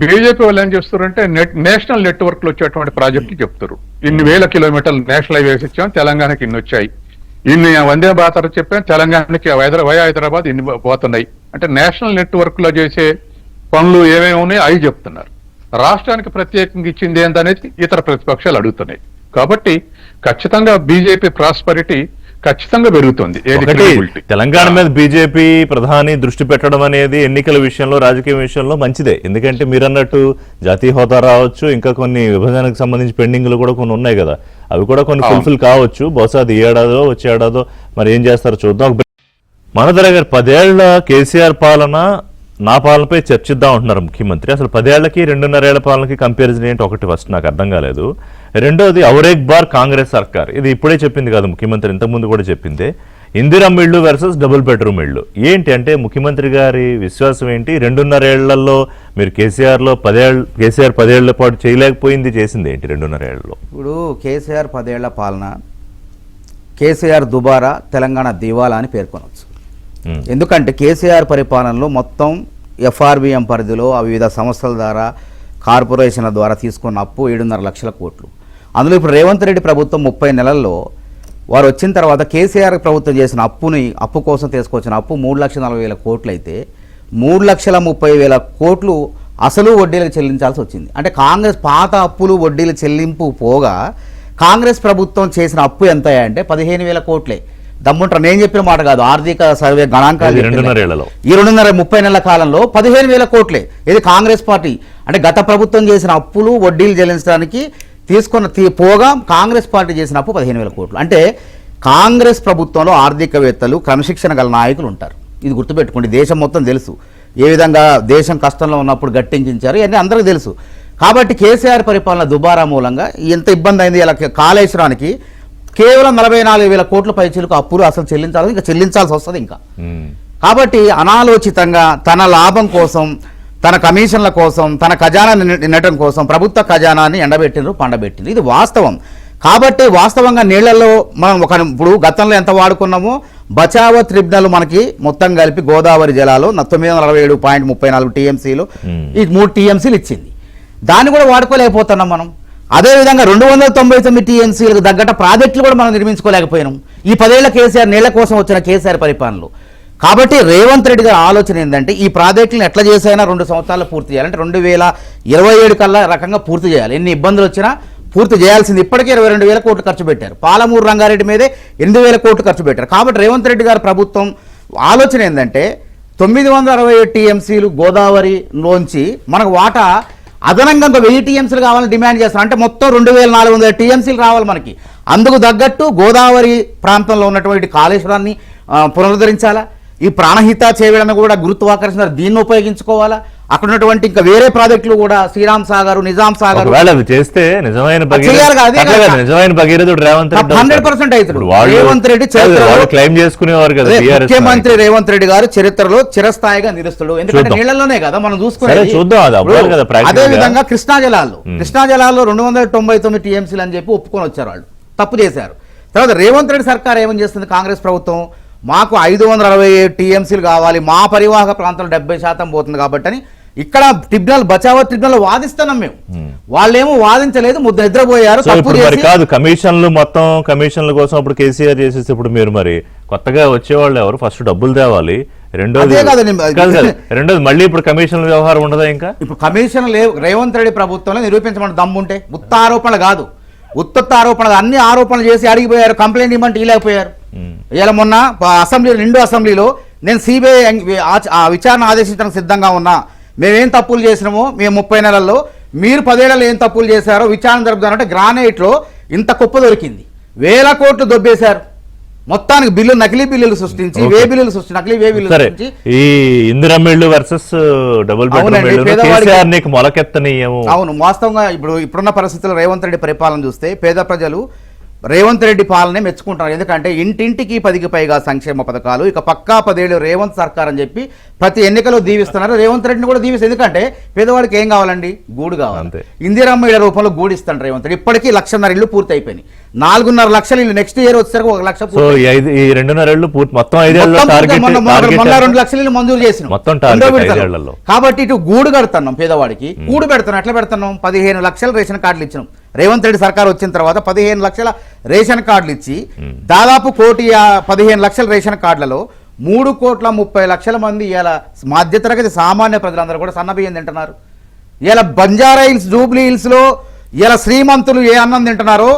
బీజేపీ వాళ్ళు ఏం చేస్తారంటే నేషనల్ నెట్వర్క్ లో వచ్చేటువంటి ప్రాజెక్టులు చెప్తారు. ఇన్ని వేల కిలోమీటర్లు నేషనల్ హైవేస్ ఇచ్చాం, తెలంగాణకి ఇన్ని వచ్చాయి. ఇన్ని వందే భారత్ చెప్పాం, తెలంగాణకి హైదరాబాద్ ఇన్ని పోతున్నాయి. అంటే నేషనల్ నెట్వర్క్ లో చేసే పనులు ఏమేమి ఉన్నాయో అవి చెప్తున్నారు. రాష్ట్రానికి ప్రత్యేకంగా ఇచ్చింది ఏంటనేది ఇతర ప్రతిపక్షాలు అడుగుతున్నాయి. కాబట్టి ఖచ్చితంగా బీజేపీ ప్రాస్పరిటీ ఖచ్చితంగా పెరుగుతుంది. తెలంగాణ మీద బీజేపీ ప్రధాని దృష్టి పెట్టడం అనేది ఎన్నికల విషయంలో, రాజకీయ విషయంలో మంచిదే. ఎందుకంటే మీరు అన్నట్టు జాతీయ హోదా రావచ్చు, ఇంకా కొన్ని విభజనకు సంబంధించి పెండింగ్లు కూడా కొన్ని ఉన్నాయి కదా, అవి కూడా కొన్ని ఫుల్ఫిల్ కావచ్చు. బహుశా అది ఈ ఏడాదో వచ్చే ఏడాదో మరి ఏం చేస్తారో చూద్దాం. మనదర గారు 10 ఏళ్ల కేసీఆర్ పాలన, నా పాలనపై చర్చిద్దాం అంటున్నారు ముఖ్యమంత్రి. అసలు 10 ఏళ్లకి 2.5 ఏళ్ల పాలనకి కంపారిజన్ ఏంటి? ఒకటి ఫస్ట్ నాకు అర్థం కాలేదు. రెండోది ఔరేక్ బార్ కాంగ్రెస్ సర్కార్, ఇది ఇప్పుడే చెప్పింది కాదు ముఖ్యమంత్రి, ఇంతకుముందు కూడా చెప్పిందే. ఇందిరమ్మ ఇళ్ళు వర్సెస్ డబుల్ బెడ్రూమ్ ఇళ్ళు ఏంటి అంటే ముఖ్యమంత్రి గారి విశ్వాసం ఏంటి? 2.5 ఏళ్లలో మీరు కేసీఆర్ 10 ఏళ్ల పాటు చేయలేకపోయింది, చేసింది ఏంటి 2.5 ఏళ్లలో? ఇప్పుడు కేసీఆర్ 10 ఏళ్ల పాలన, కేసీఆర్ దుబారా తెలంగాణ దివాలా అని పేర్కొనవచ్చు. ఎందుకంటే కేసీఆర్ పరిపాలనలో మొత్తం ఎఫ్ఆర్బిఎం పరిధిలో వివిధ సంస్థల ద్వారా, కార్పొరేషన్ల ద్వారా తీసుకున్న అప్పు 7.5 లక్షల కోట్లు. అందులో ఇప్పుడు రేవంత్ రెడ్డి ప్రభుత్వం 30 నెలల్లో వారు వచ్చిన తర్వాత కేసీఆర్ ప్రభుత్వం చేసిన అప్పు కోసం తీసుకొచ్చిన అప్పు 3,40,000 కోట్లు అయితే 3,30,000 కోట్లు అసలు వడ్డీలకు చెల్లించాల్సి వచ్చింది. అంటే కాంగ్రెస్ పాత అప్పులు వడ్డీల చెల్లింపు పోగా కాంగ్రెస్ ప్రభుత్వం చేసిన అప్పు ఎంత అంటే 15,000 కోట్లే. దమ్ముంటారు, నేను చెప్పిన మాట కాదు, ఆర్థిక సర్వే గణాంకాలు. ఈ 2.5 నెలల కాలంలో 15,000 కోట్లే. ఇది కాంగ్రెస్ పార్టీ అంటే గత ప్రభుత్వం చేసిన అప్పులు వడ్డీలు చెల్లించడానికి తీసుకున్న పోగా కాంగ్రెస్ పార్టీ చేసిన అప్పు 15,000 కోట్లు. అంటే కాంగ్రెస్ ప్రభుత్వంలో ఆర్థికవేత్తలు, క్రమశిక్షణ గల నాయకులు ఉంటారు. ఇది గుర్తుపెట్టుకోండి. దేశం మొత్తం తెలుసు ఏ విధంగా దేశం కష్టంలో ఉన్నప్పుడు గట్టెంకించారు, ఇవన్నీ అందరికీ తెలుసు. కాబట్టి కేసీఆర్ పరిపాలన దుబారా మూలంగా ఎంత ఇబ్బంది అయింది. ఇలా కాళేశ్వరానికి కేవలం 44,000 కోట్ల పైచీలకు అప్పులు అసలు చెల్లించాల్సి వస్తుంది ఇంకా. కాబట్టి అనాలోచితంగా తన లాభం కోసం, తన కమిషన్ల కోసం, తన ఖజానా నిండటం కోసం ప్రభుత్వ ఖజానాన్ని పండబెట్టిండ్రు. ఇది వాస్తవం. కాబట్టి వాస్తవంగా నీళ్లలో మనం ఇప్పుడు గతంలో ఎంత వాడుకున్నామో బచావో ట్రిబ్యునల్ మనకి మొత్తం కలిపి గోదావరి జలాలు 947.34 టీఎంసీలు, ఈ 3 టీఎంసీలు ఇచ్చింది. దాన్ని కూడా వాడుకోలేకపోతున్నాం మనం. అదేవిధంగా 299 టీఎంసీలకు తగ్గట్ట ప్రాజెక్టులు కూడా మనం నిర్మించుకోలేకపోయినాం ఈ 10 ఏళ్ల కేసీఆర్ నీళ్ల కోసం వచ్చిన కేసీఆర్ పరిపాలనలో. కాబట్టి రేవంత్ రెడ్డి గారి ఆలోచన ఏంటంటే ఈ ప్రాజెక్టులను ఎట్లా చేసైనా 2 సంవత్సరాలు పూర్తి చేయాలంటే 2027 కల్లా రకంగా పూర్తి చేయాలి. ఎన్ని ఇబ్బందులు వచ్చినా పూర్తి చేయాల్సింది. ఇప్పటికే 22,000 కోట్లు ఖర్చు పెట్టారు. పాలమూరు రంగారెడ్డి మీదే 8,000 కోట్లు ఖర్చు పెట్టారు. కాబట్టి రేవంత్ రెడ్డి గారి ప్రభుత్వం ఆలోచన ఏంటంటే 967 టీఎంసీలు గోదావరిలోంచి మనకు వాటా అదనంగా 1000 టీఎంసీలు కావాలని డిమాండ్ చేస్తారు. అంటే మొత్తం 2,400 టీఎంసీలు రావాలి మనకి. అందుకు తగ్గట్టు గోదావరి ప్రాంతంలో ఉన్నటువంటి కాళేశ్వరాన్ని పునరుద్ధరించాలా, ఈ ప్రాణహిత చేవేడని కూడా గురుత్వాకర్షణ దీన్ని ఉపయోగించుకోవాలా, అక్కడ ఉన్నటువంటి ఇంకా వేరే ప్రాజెక్టులు కూడా శ్రీరామ్ సాగర్, నిజాం సాగర్ చేస్తే నిజమైన భగీరథుడు రేవంత్ రెడ్డి 100% అవుతాడు. రేవంత్ రెడ్డి క్లెయిమ్ చేసుకునేవారు కదా, ముఖ్యమంత్రి రేవంత్ రెడ్డి గారు చరిత్రలో చిరస్థాయిగా నిలుస్తాడు. ఎందుకంటే నీళ్లలోనే కదా మనం చూసుకునేది. అదే విధంగా కృష్ణా జలాల్లో 299 టీఎంసీలు అని చెప్పి ఒప్పుకొని వచ్చారు. వాళ్ళు తప్పు చేశారు. తర్వాత రేవంత్ రెడ్డి సర్కార్ ఏమని చేస్తుంది, కాంగ్రెస్ ప్రభుత్వం మాకు 567 టీఎంసీలు కావాలి, మా పరివాహక ప్రాంతంలో 70% పోతుంది కాబట్టి అని ఇక్కడ ట్రిబ్యునల్ బచావో ట్రిబ్యునల్ వాదిస్తున్నాం మేము, వాళ్ళేమో వాదించలేదు, ముద్ద నిద్రపోయారు. సో తప్పు ఇప్పుడు మరి చేసి కాదు కమిషన్లు మొత్తం కమిషన్ల కోసం అప్పుడు కేసీఆర్ చేసేసి ఇప్పుడు మీరు మరి కొత్తగా వచ్చేవాళ్ళు ఎవరు ఫస్ట్ డబ్బులు తేవాలి, రెండోది అదే కాదండి. రెండోది మళ్ళీ ఇప్పుడు కమిషన్ల వ్యవహారం ఉండదా ఇంకా? ఇప్పుడు కమిషన్ రేవంత్ రెడ్డి ప్రభుత్వంలో నిరూపించమని దమ్ముంటే, ఉత్త ఆరోపణలు కాదు, ఉత్తత్త ఆరోపణలు, అన్ని ఆరోపణలు చేసి అడిగిపోయారు, కంప్లైంట్ ఇవ్వమంటే ఇవ్వలేకపోయారు. ఇలా మొన్న అసెంబ్లీ నిండు అసెంబ్లీలో నేను సిబిఐ విచారణ ఆదేశించడానికి సిద్ధంగా ఉన్నా, మేమేం తప్పులు చేసినామో మేము 30 నెలల్లో, మీరు 10 ఏళ్లలో ఏం తప్పులు చేశారో విచారణ జరుపుతానంటే గ్రానైట్లో ఇంత కుప్ప దొరికింది, 1000 కోట్లు దొబ్బేశారు. మొత్తానికి బిల్లు నకిలీ బిల్లులు సృష్టించి బిల్లులు సృష్టి నకిలీ బిల్లులు సృష్టించి ఈ ఇందిరమ్మిళ్ళు వర్సెస్ డబుల్ బెడ్రూమ్ మొలకెత్తనీయము. అవును, వాస్తవంగా ఇప్పుడున్న పరిస్థితుల్లో రేవంత్ రెడ్డి పరిపాలన చూస్తే పేద ప్రజలు రేవంత్ రెడ్డి పాలనే మెచ్చుకుంటారు. ఎందుకంటే ఇంటింటికి 10కి పైగా సంక్షేమ పథకాలు, ఇక పక్కా 10 ఏళ్ళు రేవంత్ సర్కార్ అని చెప్పి ప్రతి ఎన్నికలో దీవిస్తున్నారు. రేవంత్ రెడ్డిని కూడా దీవిస్తారు. ఎందుకంటే పేదవాడికి ఏం కావాలండి? గూడు కావాలి. ఇందిరమ్మ ఇళ్ల రూపంలో గూడు ఇస్తాడు రేవంత్ రెడ్డి. ఇప్పటికీ 1,50,000 ఇళ్ళు పూర్తి అయిపోయినాయి. 4.5 లక్షల ఇల్లు నెక్స్ట్ ఇయర్ వచ్చేసరికి 1 లక్ష. సో ఈ 2.5 ఏళ్ళు పూర్తి, మొత్తం 5 ఏళ్ళలో మొన్న 2 లక్షల ఇల్లు మంజూరు చేసిన మొత్తం టార్గెట్ 5 ఏళ్లలో. కాబట్టి ఇటు గూడు కడుతున్నాం, పేదవాడికి గూడు పెడుతున్నాం. ఎట్లా పెడుతున్నాం? 15 లక్షల రేషన్ కార్డులు ఇచ్చినాం. రేవంత్ రెడ్డి సర్కార్ వచ్చిన తర్వాత 15 లక్షల రేషన్ కార్డులు ఇచ్చి దాదాపు 1,15 లక్షల రేషన్ కార్డులలో 3,30,00,000 మంది ఇలా మధ్యతరగతి సామాన్య ప్రజలందరూ కూడా సన్నబియ్యం తింటున్నారు. ఇలా బంజారా హిల్స్, జూబ్లీ హిల్స్ లో ఇలా శ్రీమంతులు ఏ అన్నం తింటున్నారో,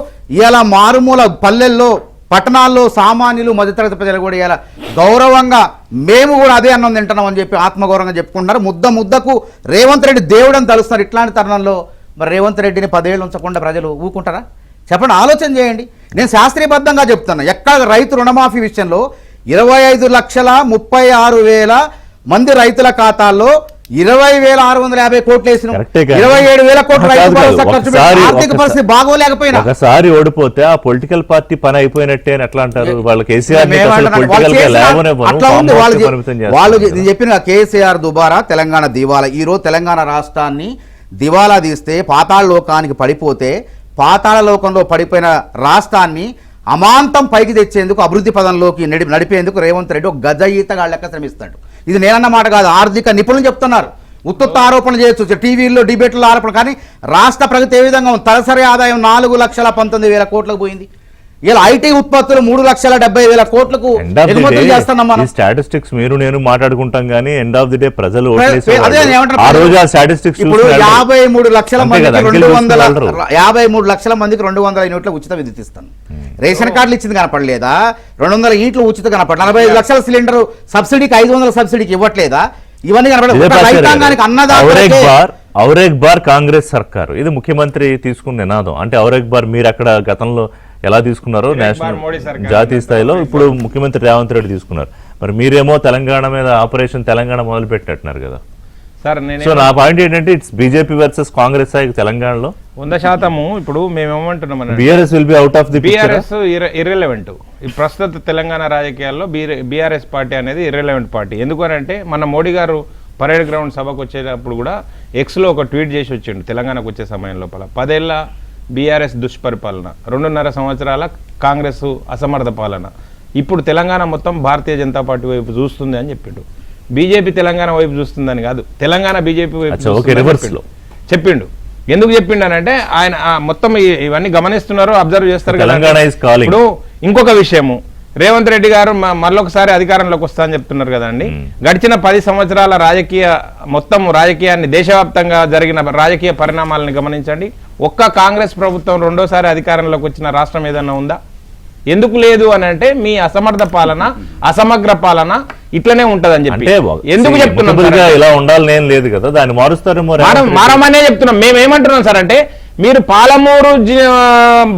ఇలా మారుమూల పల్లెల్లో పట్టణాల్లో సామాన్యులు మధ్యతరగతి ప్రజలు కూడా ఇలా గౌరవంగా మేము కూడా అదే అన్నం తింటున్నాం అని చెప్పి ఆత్మగౌరవంగా చెప్పుకుంటున్నారు. ముద్దకు రేవంత్ రెడ్డి దేవుడని తలుస్తున్నారు. ఇట్లాంటి తరుణంలో మరి రేవంత్ రెడ్డిని 10 ఏళ్ళు ఉంచకుండా ప్రజలు ఊకుంటారా? చెప్పండి, ఆలోచన చేయండి. నేను శాస్త్రీయబద్ధంగా చెప్తున్నా, ఎక్కడ రైతు రుణమాఫీ విషయంలో 25,36,000 మంది రైతుల ఖాతాల్లో 20,650 కోట్లు వేసిన, 27,000 కోట్లు రైతు భరోసా ఖర్చు పెట్టి ఆర్థిక పరిస్థితి బాగోలేకపోయినా ఒకసారి ఓడిపోతే ఆ పొలిటికల్ పార్టీ పని అయిపోయినట్టే అని ఎట్లా అంటారు? వాళ్ళు కేసీఆర్ వాళ్ళు చెప్పిన కేసీఆర్ దుబారా తెలంగాణ దివాలా. ఈరోజు తెలంగాణ రాష్ట్రాన్ని దివాలా తీస్తే పాతాళ లోకానికి పడిపోతే, పాతాళ లోకంలో పడిపోయిన రాష్ట్రాన్ని అమాంతం పైకి తెచ్చేందుకు, అభివృద్ధి పదంలోకి నడిపేందుకు రేవంత్ రెడ్డి ఒక గజ ఈతగా లెక్క శ్రమిస్తాడు. ఇది నేనన్న మాట కాదు, ఆర్థిక నిపుణులు చెప్తున్నారు. ఉత్తుత్త ఆరోపణలు చేయొచ్చు, టీవీల్లో డిబేట్లో ఆరోపణ, కానీ రాష్ట్ర ప్రగతి ఏ విధంగా ఉంది? తలసరి ఆదాయం 4,19,000 కోట్లకు పోయింది. ఇలా ఐటీ ఉత్పత్తులు 3,70,000 కోట్లకు ఎగుమతులు చేస్తున్నాం మనం. స్టాటిస్టిక్స్ మీరు నేను మాట్లాడుకుంటాం కానీ ఎండ్ ఆఫ్ ది డే ప్రజలు ఇప్పుడు 53 లక్షల మందికి 200 యూనిట్ల ఉచిత విద్యుత్ ఇస్తాను. రేషన్ కార్డులు ఇచ్చింది కనపడలేదా? 200 యూనిట్లు ఉచిత కనపడ, 45 లక్షల సిలిండర్ సబ్సిడీకి 500 సబ్సిడీకి ఇవ్వట్లేదా? ఇవన్నీ కనపడలేదు. రైతాంగానికి ఔరేక్ బార్ కాంగ్రెస్ సర్కారు, ఇది ముఖ్యమంత్రి తీసుకున్న నినాదం. అంటే ఔరేక్ బార్ మీరు అక్కడ గతంలో ఎలా తీసుకున్నారో నేషనల్ జాతీయ స్థాయిలో ఇప్పుడు ముఖ్యమంత్రి రేవంత్ రెడ్డి తీసుకున్నారు. మరి మీరేమో తెలంగాణ మీద ఆపరేషన్ తెలంగాణ మొదలు పెట్టినట్టున్నారు కదా సార్. సో నా పాయింట్ ఏంటంటే ఇట్స్ బీజేపీ వర్సెస్ కాంగ్రెస్ తెలంగాణలో 100% ఇప్పుడు మేము ఏమంటున్నాం, BRS will be out of the BRS irrelevant. ఈ ప్రస్తుత తెలంగాణ రాజకీయాల్లో బీఆర్ఎస్ పార్టీ అనేది ఇర్రెలెవెంట్ పార్టీ. ఎందుకనంటే మన మోడీ గారు పరేడ్ గ్రౌండ్ సభకు వచ్చేటప్పుడు కూడా ఎక్స్లో ఒక ట్వీట్ చేసి వచ్చిండు. తెలంగాణకు వచ్చే సమయం లోపల 10 ఏళ్ల బీఆర్ఎస్ దుష్పరిపాలన, 2.5 సంవత్సరాల కాంగ్రెస్ అసమర్థ పాలన, ఇప్పుడు తెలంగాణ మొత్తం భారతీయ జనతా పార్టీ వైపు చూస్తుంది అని చెప్పిండు. బీజేపీ తెలంగాణ వైపు చూస్తుందని కాదు, తెలంగాణ బీజేపీ వైపు చెప్పిండు. ఎందుకు చెప్పిండు అని అంటే ఆయన మొత్తం ఇవన్నీ గమనిస్తున్నారు, అబ్జర్వ్ చేస్తారు కదా. ఇప్పుడు ఇంకొక విషయము, రేవంత్ రెడ్డి గారు మరొకసారి అధికారంలోకి వస్తా అని చెప్తున్నారు కదండి. గడిచిన 10 సంవత్సరాల రాజకీయాన్ని దేశవ్యాప్తంగా జరిగిన రాజకీయ పరిణామాలను గమనించండి. ఒక్క కాంగ్రెస్ ప్రభుత్వం రెండోసారి అధికారంలోకి వచ్చిన రాష్ట్రం ఏదన్నా ఉందా? ఎందుకు లేదు అని అంటే మీ అసమర్థ పాలన, అసమగ్ర పాలన ఇట్లనే ఉంటదని చెప్పి ఎందుకు చెప్తున్నాం? ఇలా ఉండాలని లేదు కదా, దాన్ని మారుస్తారేమో. మారమనే చెప్తున్నాం. మేమేమంటున్నాం సార్ అంటే, మీరు పాలమూరు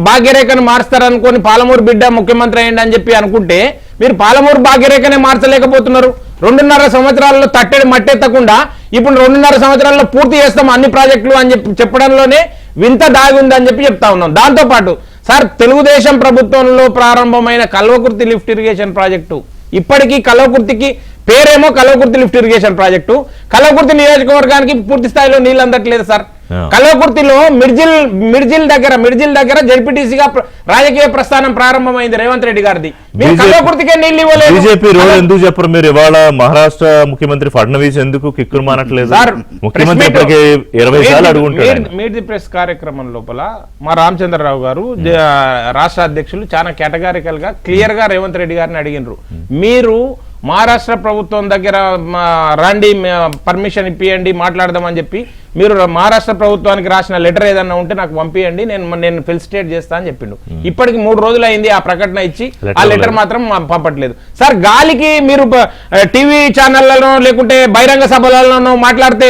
భాగ్యరేఖను మారుస్తారనుకొని పాలమూరు బిడ్డ ముఖ్యమంత్రి అయ్యండి అని చెప్పి అనుకుంటే, మీరు పాలమూరు భాగ్యరేఖనే మార్చలేకపోతున్నారు. 2.5 సంవత్సరాల్లో తట్టెడి మట్టెత్తకుండా ఇప్పుడు 2.5 సంవత్సరాల్లో పూర్తి చేస్తాం అన్ని ప్రాజెక్టులు అని చెప్పడంలోనే వింత దాగి ఉందని చెప్పి చెప్తా ఉన్నాం. దాంతోపాటు సార్, తెలుగుదేశం ప్రభుత్వంలో ప్రారంభమైన కల్వకుర్తి లిఫ్ట్ ఇరిగేషన్ ప్రాజెక్టు ఇప్పటికీ కల్వకుర్తికి పేరేమో Kalwakurthy lift irrigation project, Kalwakurthy నియోజకవర్గానికి పూర్తి స్థాయిలో నీళ్ళు అందట్లేదు సార్. కల్వకుర్తిలో మిర్జిల్ దగ్గర జడ్పీటీసీగా రాజకీయ ప్రస్థానం ప్రారంభమైంది రేవంత్ రెడ్డి గారిది. మీరు కల్వకుర్తికే నీళ్ళు ఇవ్వలేదు. బీజేపీ రోజు ఎందుకు చెప్పరు మీరు? ఇవాళ మహారాష్ట్ర ముఖ్యమంత్రి ఫడ్నవీస్ ఎందుకు కిక్కురు మానట్లేదు? ముఖ్యమంత్రి ఇప్పటికే 20 సార్లు అడుగుంటారు. మీట్ ది ప్రెస్ కార్యక్రమం లోపల మా రామచంద్రరావు గారు రాష్ట్ర అధ్యక్షులు చాలా కేటగారికల్ గా క్లియర్ గా రేవంత్ రెడ్డి గారిని అడిగినరు, మీరు మహారాష్ట్ర ప్రభుత్వం దగ్గర రండి పర్మిషన్ ఇప్పియండి మాట్లాడదామని చెప్పి మీరు మహారాష్ట్ర ప్రభుత్వానికి రాసిన లెటర్ ఏదన్నా ఉంటే నాకు పంపియండి, నేను ఫెలిసిటేట్ చేస్తా అని చెప్పిండు. ఇప్పటికి 3 రోజులు అయింది ఆ ప్రకటన ఇచ్చి, ఆ లెటర్ మాత్రం పంపట్లేదు. సార్ గాలికి మీరు టీవీ ఛానళ్లలో లేకుంటే బహిరంగ సభలలో మాట్లాడితే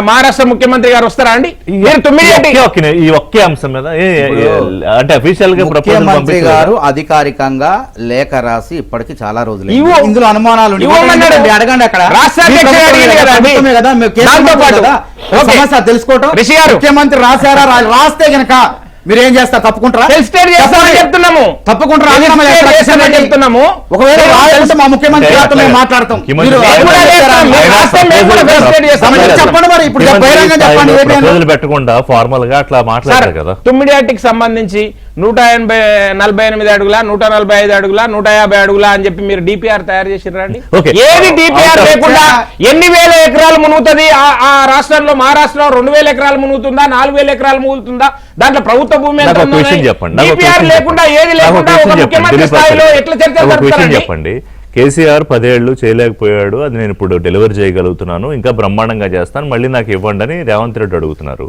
మహారాష్ట్ర ముఖ్యమంత్రి గారు వస్తారా అండి? ఈ ఒకే అంశం మీద అంటే అఫీషియల్ గా ముఖ్యమంత్రి గారు అధికారికంగా లేఖ రాసి ఇప్పటికి చాలా రోజులు ఇందులో అనుమానాలు అడగండి. అక్కడ సమస్య తెలుసుకోవటం ముఖ్యమంత్రి రాశారా, రాస్తే గనక మీరు ఏం చేస్తారు? తప్పుకుంటారా? చెప్తున్నాము చెప్తున్నాము. ఒకవేళ రాయాలంటే మా ముఖ్యమంత్రి గారితో మేము మాట్లాడతాం. చెప్పండి మరి, ఇప్పుడు రోజులు పెట్టకుండా ఫార్మల్ గా అట్లా మాట్లాడారు కదా. తుమ్మిడియాటికి సంబంధించి 148 అడుగుల 145 అడుగుల 150 అడుగుల అని చెప్పి మీరు డిపిఆర్ తయారు చేసిరండి. ఏది డిపిఆర్ లేకుండా ఎన్ని వేల ఎకరాలు మునుగుతుంది ఆ రాష్ట్రంలో? మహారాష్ట్రలో 2000 ఎకరాలు మునుగుతుందా, 4000 ఎకరాలు మునుగుతుందా? దాంట్లో ప్రభుత్వ భూమి డిపిఆర్ లేకుండా ఏది లేకుండా ఒక ముఖ్యమంత్రి స్థాయిలో ఎట్లా చర్చ చెప్పండి. కేసీఆర్ 10 ఏళ్లు చేయలేకపోయాడు, అది నేను ఇప్పుడు డెలివరీ చేయగలుగుతున్నాను, ఇంకా బ్రహ్మాండంగా చేస్తాను, మళ్ళీ నాకు ఇవ్వండి అని రేవంత్ రెడ్డి అడుగుతున్నారు.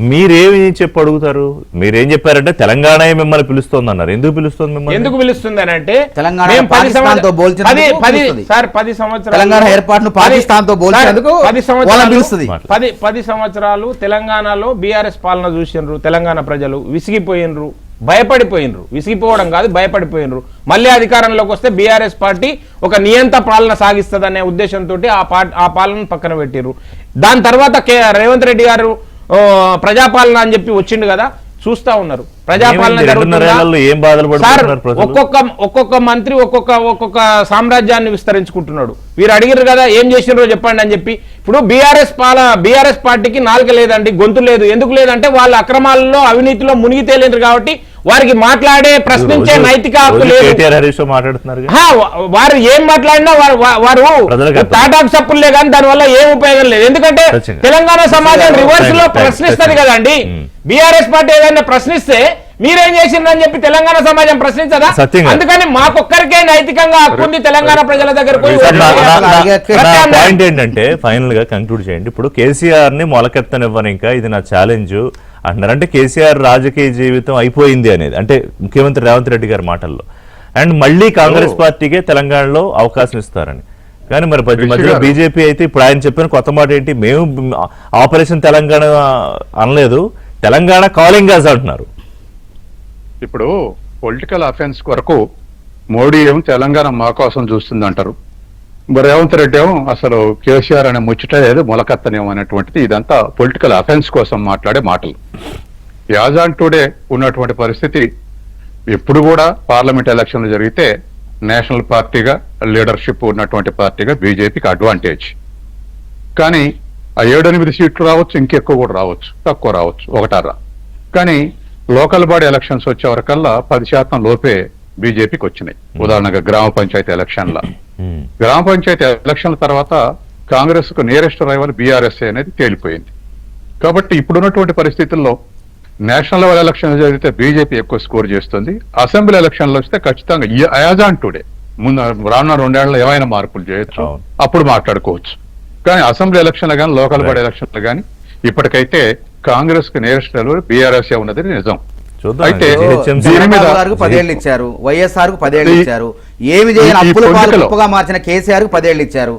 మీరేమి చెప్పి అడుగుతారు? మీరేం చెప్పారంటే తెలంగాణ మిమ్మల్ని పిలుస్తోంది అన్నారు. ఎందుకు పిలుస్తుంది మిమ్మల్ని? ఎందుకు పిలుస్తుంది అని అంటే తెలంగాణ 10 సంవత్సరాలు తెలంగాణలో బీఆర్ఎస్ పాలన చూసినారు. తెలంగాణ ప్రజలు విసిగిపోయినరు, భయపడిపోయినరు. విసిగిపోవడం కాదు, భయపడిపోయినరు. మళ్ళీ అధికారంలోకి వస్తే బీఆర్ఎస్ పార్టీ ఒక నియంత పాలన సాగిస్తుందనే ఉద్దేశంతో ఆ పాలన పక్కన పెట్టిర్రు. దాని తర్వాత రేవంత్ రెడ్డి గారు ప్రజాపాలన అని చెప్పి వచ్చిండు కదా, చూస్తా ఉన్నారు ప్రజాపాలన ఒక్కొక్క మంత్రి ఒక్కొక్క సామ్రాజ్యాన్ని విస్తరించుకుంటున్నాడు. వీరు అడిగిరు కదా ఏం చేసినారో చెప్పండి అని చెప్పి. ఇప్పుడు బీఆర్ఎస్ పార్టీకి నాలుక లేదండి, గొంతు లేదు. ఎందుకు లేదంటే వాళ్ళ అక్రమాలలో అవినీతిలో మునిగి తేలేరు కాబట్టి వారికి మాట్లాడే ప్రశ్నించే నైతిక హక్కు లేదు. వారు ఏం మాట్లాడినా వారు టాటాకు సప్పులే కానీ దానివల్ల ఏం ఉపయోగం లేదు. ఎందుకంటే తెలంగాణ సమాజం రివర్స్ లో ప్రశ్నిస్తుంది కదండి. బీఆర్ఎస్ పార్టీ ఏదైనా ప్రశ్నిస్తే మీరేం చేసిందని చెప్పి తెలంగాణ సమాజం ప్రశ్నించదా? అందుకని మాకొక్కరికే నైతికంగా హక్కుంది తెలంగాణ ప్రజల దగ్గర పాయింట్ ఏంటంటే ఫైనల్ గా కంక్లూడ్ చేయండి. ఇప్పుడు కేసీఆర్ ని మొలకెత్తనివ్వను, ఇంకా ఇది నా ఛాలెంజ్ అంటారంటే కేసీఆర్ రాజకీయ జీవితం అయిపోయింది అనేది, అంటే ముఖ్యమంత్రి రేవంత్ రెడ్డి గారి మాటల్లో. అండ్ మళ్ళీ కాంగ్రెస్ పార్టీకే తెలంగాణలో అవకాశం ఇస్తారని. కానీ మరి మధ్యలో బీజేపీ అయితే ఇప్పుడు ఆయన చెప్పిన కొత్త మాట ఏంటి, మేము ఆపరేషన్ తెలంగాణ అనలేదు, తెలంగాణ కాలింగ్ గాజ్ అంటున్నారు. ఇప్పుడు పొలిటికల్ అఫెన్స్ కొరకు మోడీ ఏమో తెలంగాణ మా కోసం చూస్తుంది అంటారు, రేవంత్ రెడ్డి ఏమో అసలు కేసీఆర్ అనే ముచ్చట లేదు మొలకత్తనేమో అనేటువంటిది. ఇదంతా పొలిటికల్ అఫెన్స్ కోసం మాట్లాడే మాటలు. యాజ్ ఆన్ టుడే ఉన్నటువంటి పరిస్థితి, ఎప్పుడు కూడా పార్లమెంట్ ఎలక్షన్లు జరిగితే నేషనల్ పార్టీగా లీడర్షిప్ ఉన్నటువంటి పార్టీగా బీజేపీకి అడ్వాంటేజ్. కానీ ఆ 7-8 సీట్లు రావచ్చు, ఇంకెక్కువ కూడా రావచ్చు, తక్కువ రావచ్చు, ఒకటారా. కానీ లోకల్ బాడీ ఎలక్షన్స్ వచ్చే వరకల్లా 10% లోపే బీజేపీకి వచ్చినాయి. ఉదాహరణగా గ్రామ పంచాయతీ ఎలక్షన్ల తర్వాత కాంగ్రెస్ కు నియరెస్ట్ రైవల్ బీఆర్ఎస్ అనేది తేలిపోయింది. కాబట్టి ఇప్పుడున్నటువంటి పరిస్థితుల్లో నేషనల్ లెవెల్ ఎలక్షన్ జరిగితే బీజేపీ ఎక్కువ స్కోర్ చేస్తుంది. అసెంబ్లీ ఎలక్షన్లు వస్తే ఖచ్చితంగా యాజ్ ఆన్ టుడే ముందు రానున్న 2 ఏళ్లలో ఏమైనా మార్పులు చేయొచ్చు, అప్పుడు మాట్లాడుకోవచ్చు. కానీ అసెంబ్లీ ఎలక్షన్లు కానీ లోకల్ బాడీ ఎలక్షన్లు కానీ ఇప్పటికైతే కాంగ్రెస్ కు నియరెస్ట్ రైవల్ బీఆర్ఎస్ ఉన్నది నిజం. అయితే చంద్రబాబు 10 ఏళ్ళు ఇచ్చారు, వైఎస్ఆర్ కు 10 ఏళ్ళు ఇచ్చారు, ఏమి చేయని అప్పులుగా మార్చిన కేసీఆర్ కు 10 ఏళ్ళు ఇచ్చారు.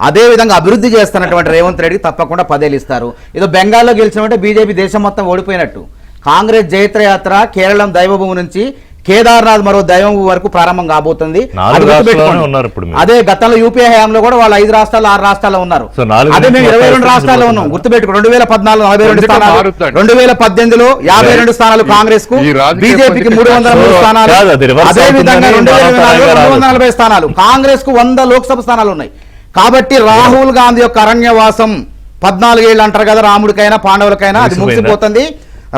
అదే విధంగా అభివృద్ధి చేస్తున్నటువంటి రేవంత్ రెడ్డికి తప్పకుండా 10 ఏళ్ళు ఇస్తారు. ఏదో బెంగాల్లో గెలిచినట్టే బీజేపీ దేశం మొత్తం ఓడిపోయినట్టు. కాంగ్రెస్ జైత్రయాత్ర కేరళం దైవభూమి నుంచి కేదార్నాథ్ మరో దైవం వరకు ప్రారంభం కాబోతుంది. అదే గతంలో యూపీఏ హయాంలో కూడా వాళ్ళు 5 రాష్ట్రాలు 6 రాష్ట్రాల్లో ఉన్నారు. అదే మేము 22 రాష్ట్రాల్లో ఉన్నాం. గుర్తుపెట్టుకో 2014 42 స్థానాలు, 2018లో 52 స్థానాలు కాంగ్రెస్ కు, బీజేపీకి 303 స్థానాలు, అదే విధంగా 2024 240 స్థానాలు, కాంగ్రెస్ కు 100 లోక్సభ స్థానాలు ఉన్నాయి. కాబట్టి రాహుల్ గాంధీ యొక్క అరణ్యవాసం 14 ఏళ్ళు అంటారు కదా రాముడికైనా పాండవులకైనా, అది ముగిసిపోయిందా? ముగిసిపోతుంది.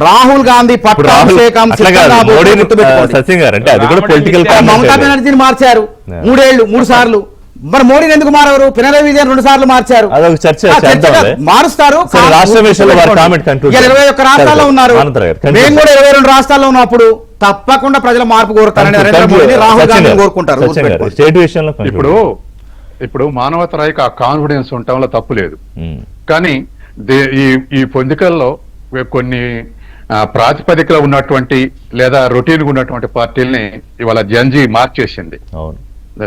రాహుల్ గాంధీ ఇప్పుడు రాహుల్ పట్టాభిషేకం అట్లా కాదు, మోడీని సచిన్ గారు అంటే అది కూడా రాముడి పొలిటికల్ విద్య- మమతా బెనర్జీని మార్చారు 3 ఏళ్ళు 3 సార్లు. మరి మోడీని ఎందుకు మారవరు? పినరయి విజయన్ 2 సార్లు మార్చారు. అదొక చర్చ ఆ, చర్చగా చేద్దాంలే. మారుస్తారు. సరే, రాష్ట్ర విషయంలో వారి comment conclude ఇవాళ 21 రాష్ట్రాల్లో సరే, ఉన్నారు. ఆనందరావు గారు, conclude మేము కూడా 22 రాష్ట్రాల్లో ఉన్నప్పుడు తప్పకుండా ప్రజల మార్పు కోరుతారని నరేంద్ర మోడీని రాహుల్ గాంధీని కోరుకుంటారు. సచిన్ గారు, స్టేట్ విషయంలో conclude. ఇప్పుడు మానవతరాయికి ఆ కాన్ఫిడెన్స్ ఉండటంలో తప్పు లేదు. ఉమ్, కానీ ఈ పొందికల్లో కొన్ని ప్రాతిపదికలో ఉన్నటువంటి లేదా రొటీన్ ఉన్నటువంటి పార్టీల్ని ఇవాళ జంజీ మార్చేసింది. అవును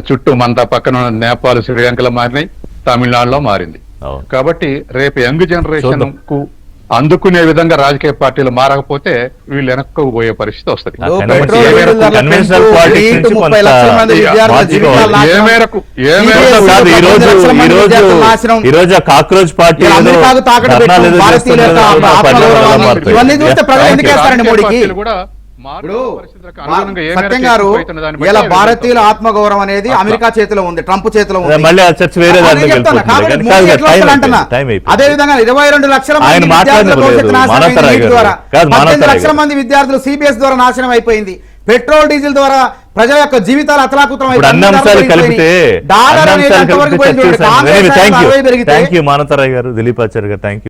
చుట్టూ మన పక్కన ఉన్న నేపాల్, శ్రీలంకలో మారినాయి, తమిళనాడులో మారింది. అవును. కాబట్టి రేపు యంగ్ జనరేషన్ చూద్దాం. కు అందుకునే విధంగా రాజకీయ పార్టీలు మారకపోతే వీళ్ళు వెనక్కు పోయే పరిస్థితి వస్తుంది. ఆ, పెట్రోల్ కన్వెన్షన్- డీజిల్ ధరల కన్వెన్షనల్ పెంపు, పాలిటిక్స్ రేటు నుంచి 30 కొంత లక్షల మంది విద్యార్థుల మార్చుకోవాలి. జీవితాలు ఏ నాశనం. మేరకు కాదు, ఈ రోజు 10 విద్యార్థుల నాశనం. ఈ రోజు ఆ కాక్రోచ్ పార్టీ ఇలా ఏదో అమెరికాకు తాకట్టు ధర్నాలు పెట్టు, ఏదో భారతీయుల యొక్క చేస్తున్నారు, ఆత్మగౌరవాన్ని పరిణామాలు మారుతాయి. ఇవన్నీ చూస్తే ప్రజలు ఎందుకు Thank you. వేస్తారండి మోడీకి? పార్టీలు కూడా ఇప్పుడు పరిస్థితులకు అనుగుణంగా ఏ మేరకు సత్యం గారు తీసుకుపోతున్న దాన్ని బట్టి ఇలా అవి భారతీయుల ఆత్మగౌరవం అనేది అమెరికా చేతిలో ఉంది, ట్రంప్ చేతిలో ఉంది. మళ్ళీ ఆ చర్చ వేరే అదే దాంట్లోకి చెప్తున్నా. వెళ్ళిపోతుంది. కాబట్టి కానీ మోడీ కాదు, ఎట్లా టైం వస్తాడు అయిపోయింది, అంటున్నా. టైం అయిపోయింది. అదే విధంగా 22 లక్షల ఆయన మంది మాట్లాడలేదు, విద్యార్థుల భవిష్యత్తు నాశనం అయింది మానవతరాయ్ నీట్ గారు. ద్వారా. కాదు, 18 మానవతరాయ్ లక్షల గారు. మంది విద్యార్థులు సిబిఎస్ ద్వారా నాశనం అయిపోయింది. పెట్రోల్ డీజిల్ ద్వారా ప్రజల యొక్క జీవితాలు అతలాకుతలం ఇప్పుడు అన్ని అంశాలు కలిపితే డాలర్ అనేది ఎంతవరకు పోయింది చూడండి. కాంగ్రెస్ 60 పెరిగితే థ్యాంక్ యూ మానవతరాయ్ గారు, దిలీప్ ఆచార్య గారు, థ్యాంక్ యూ.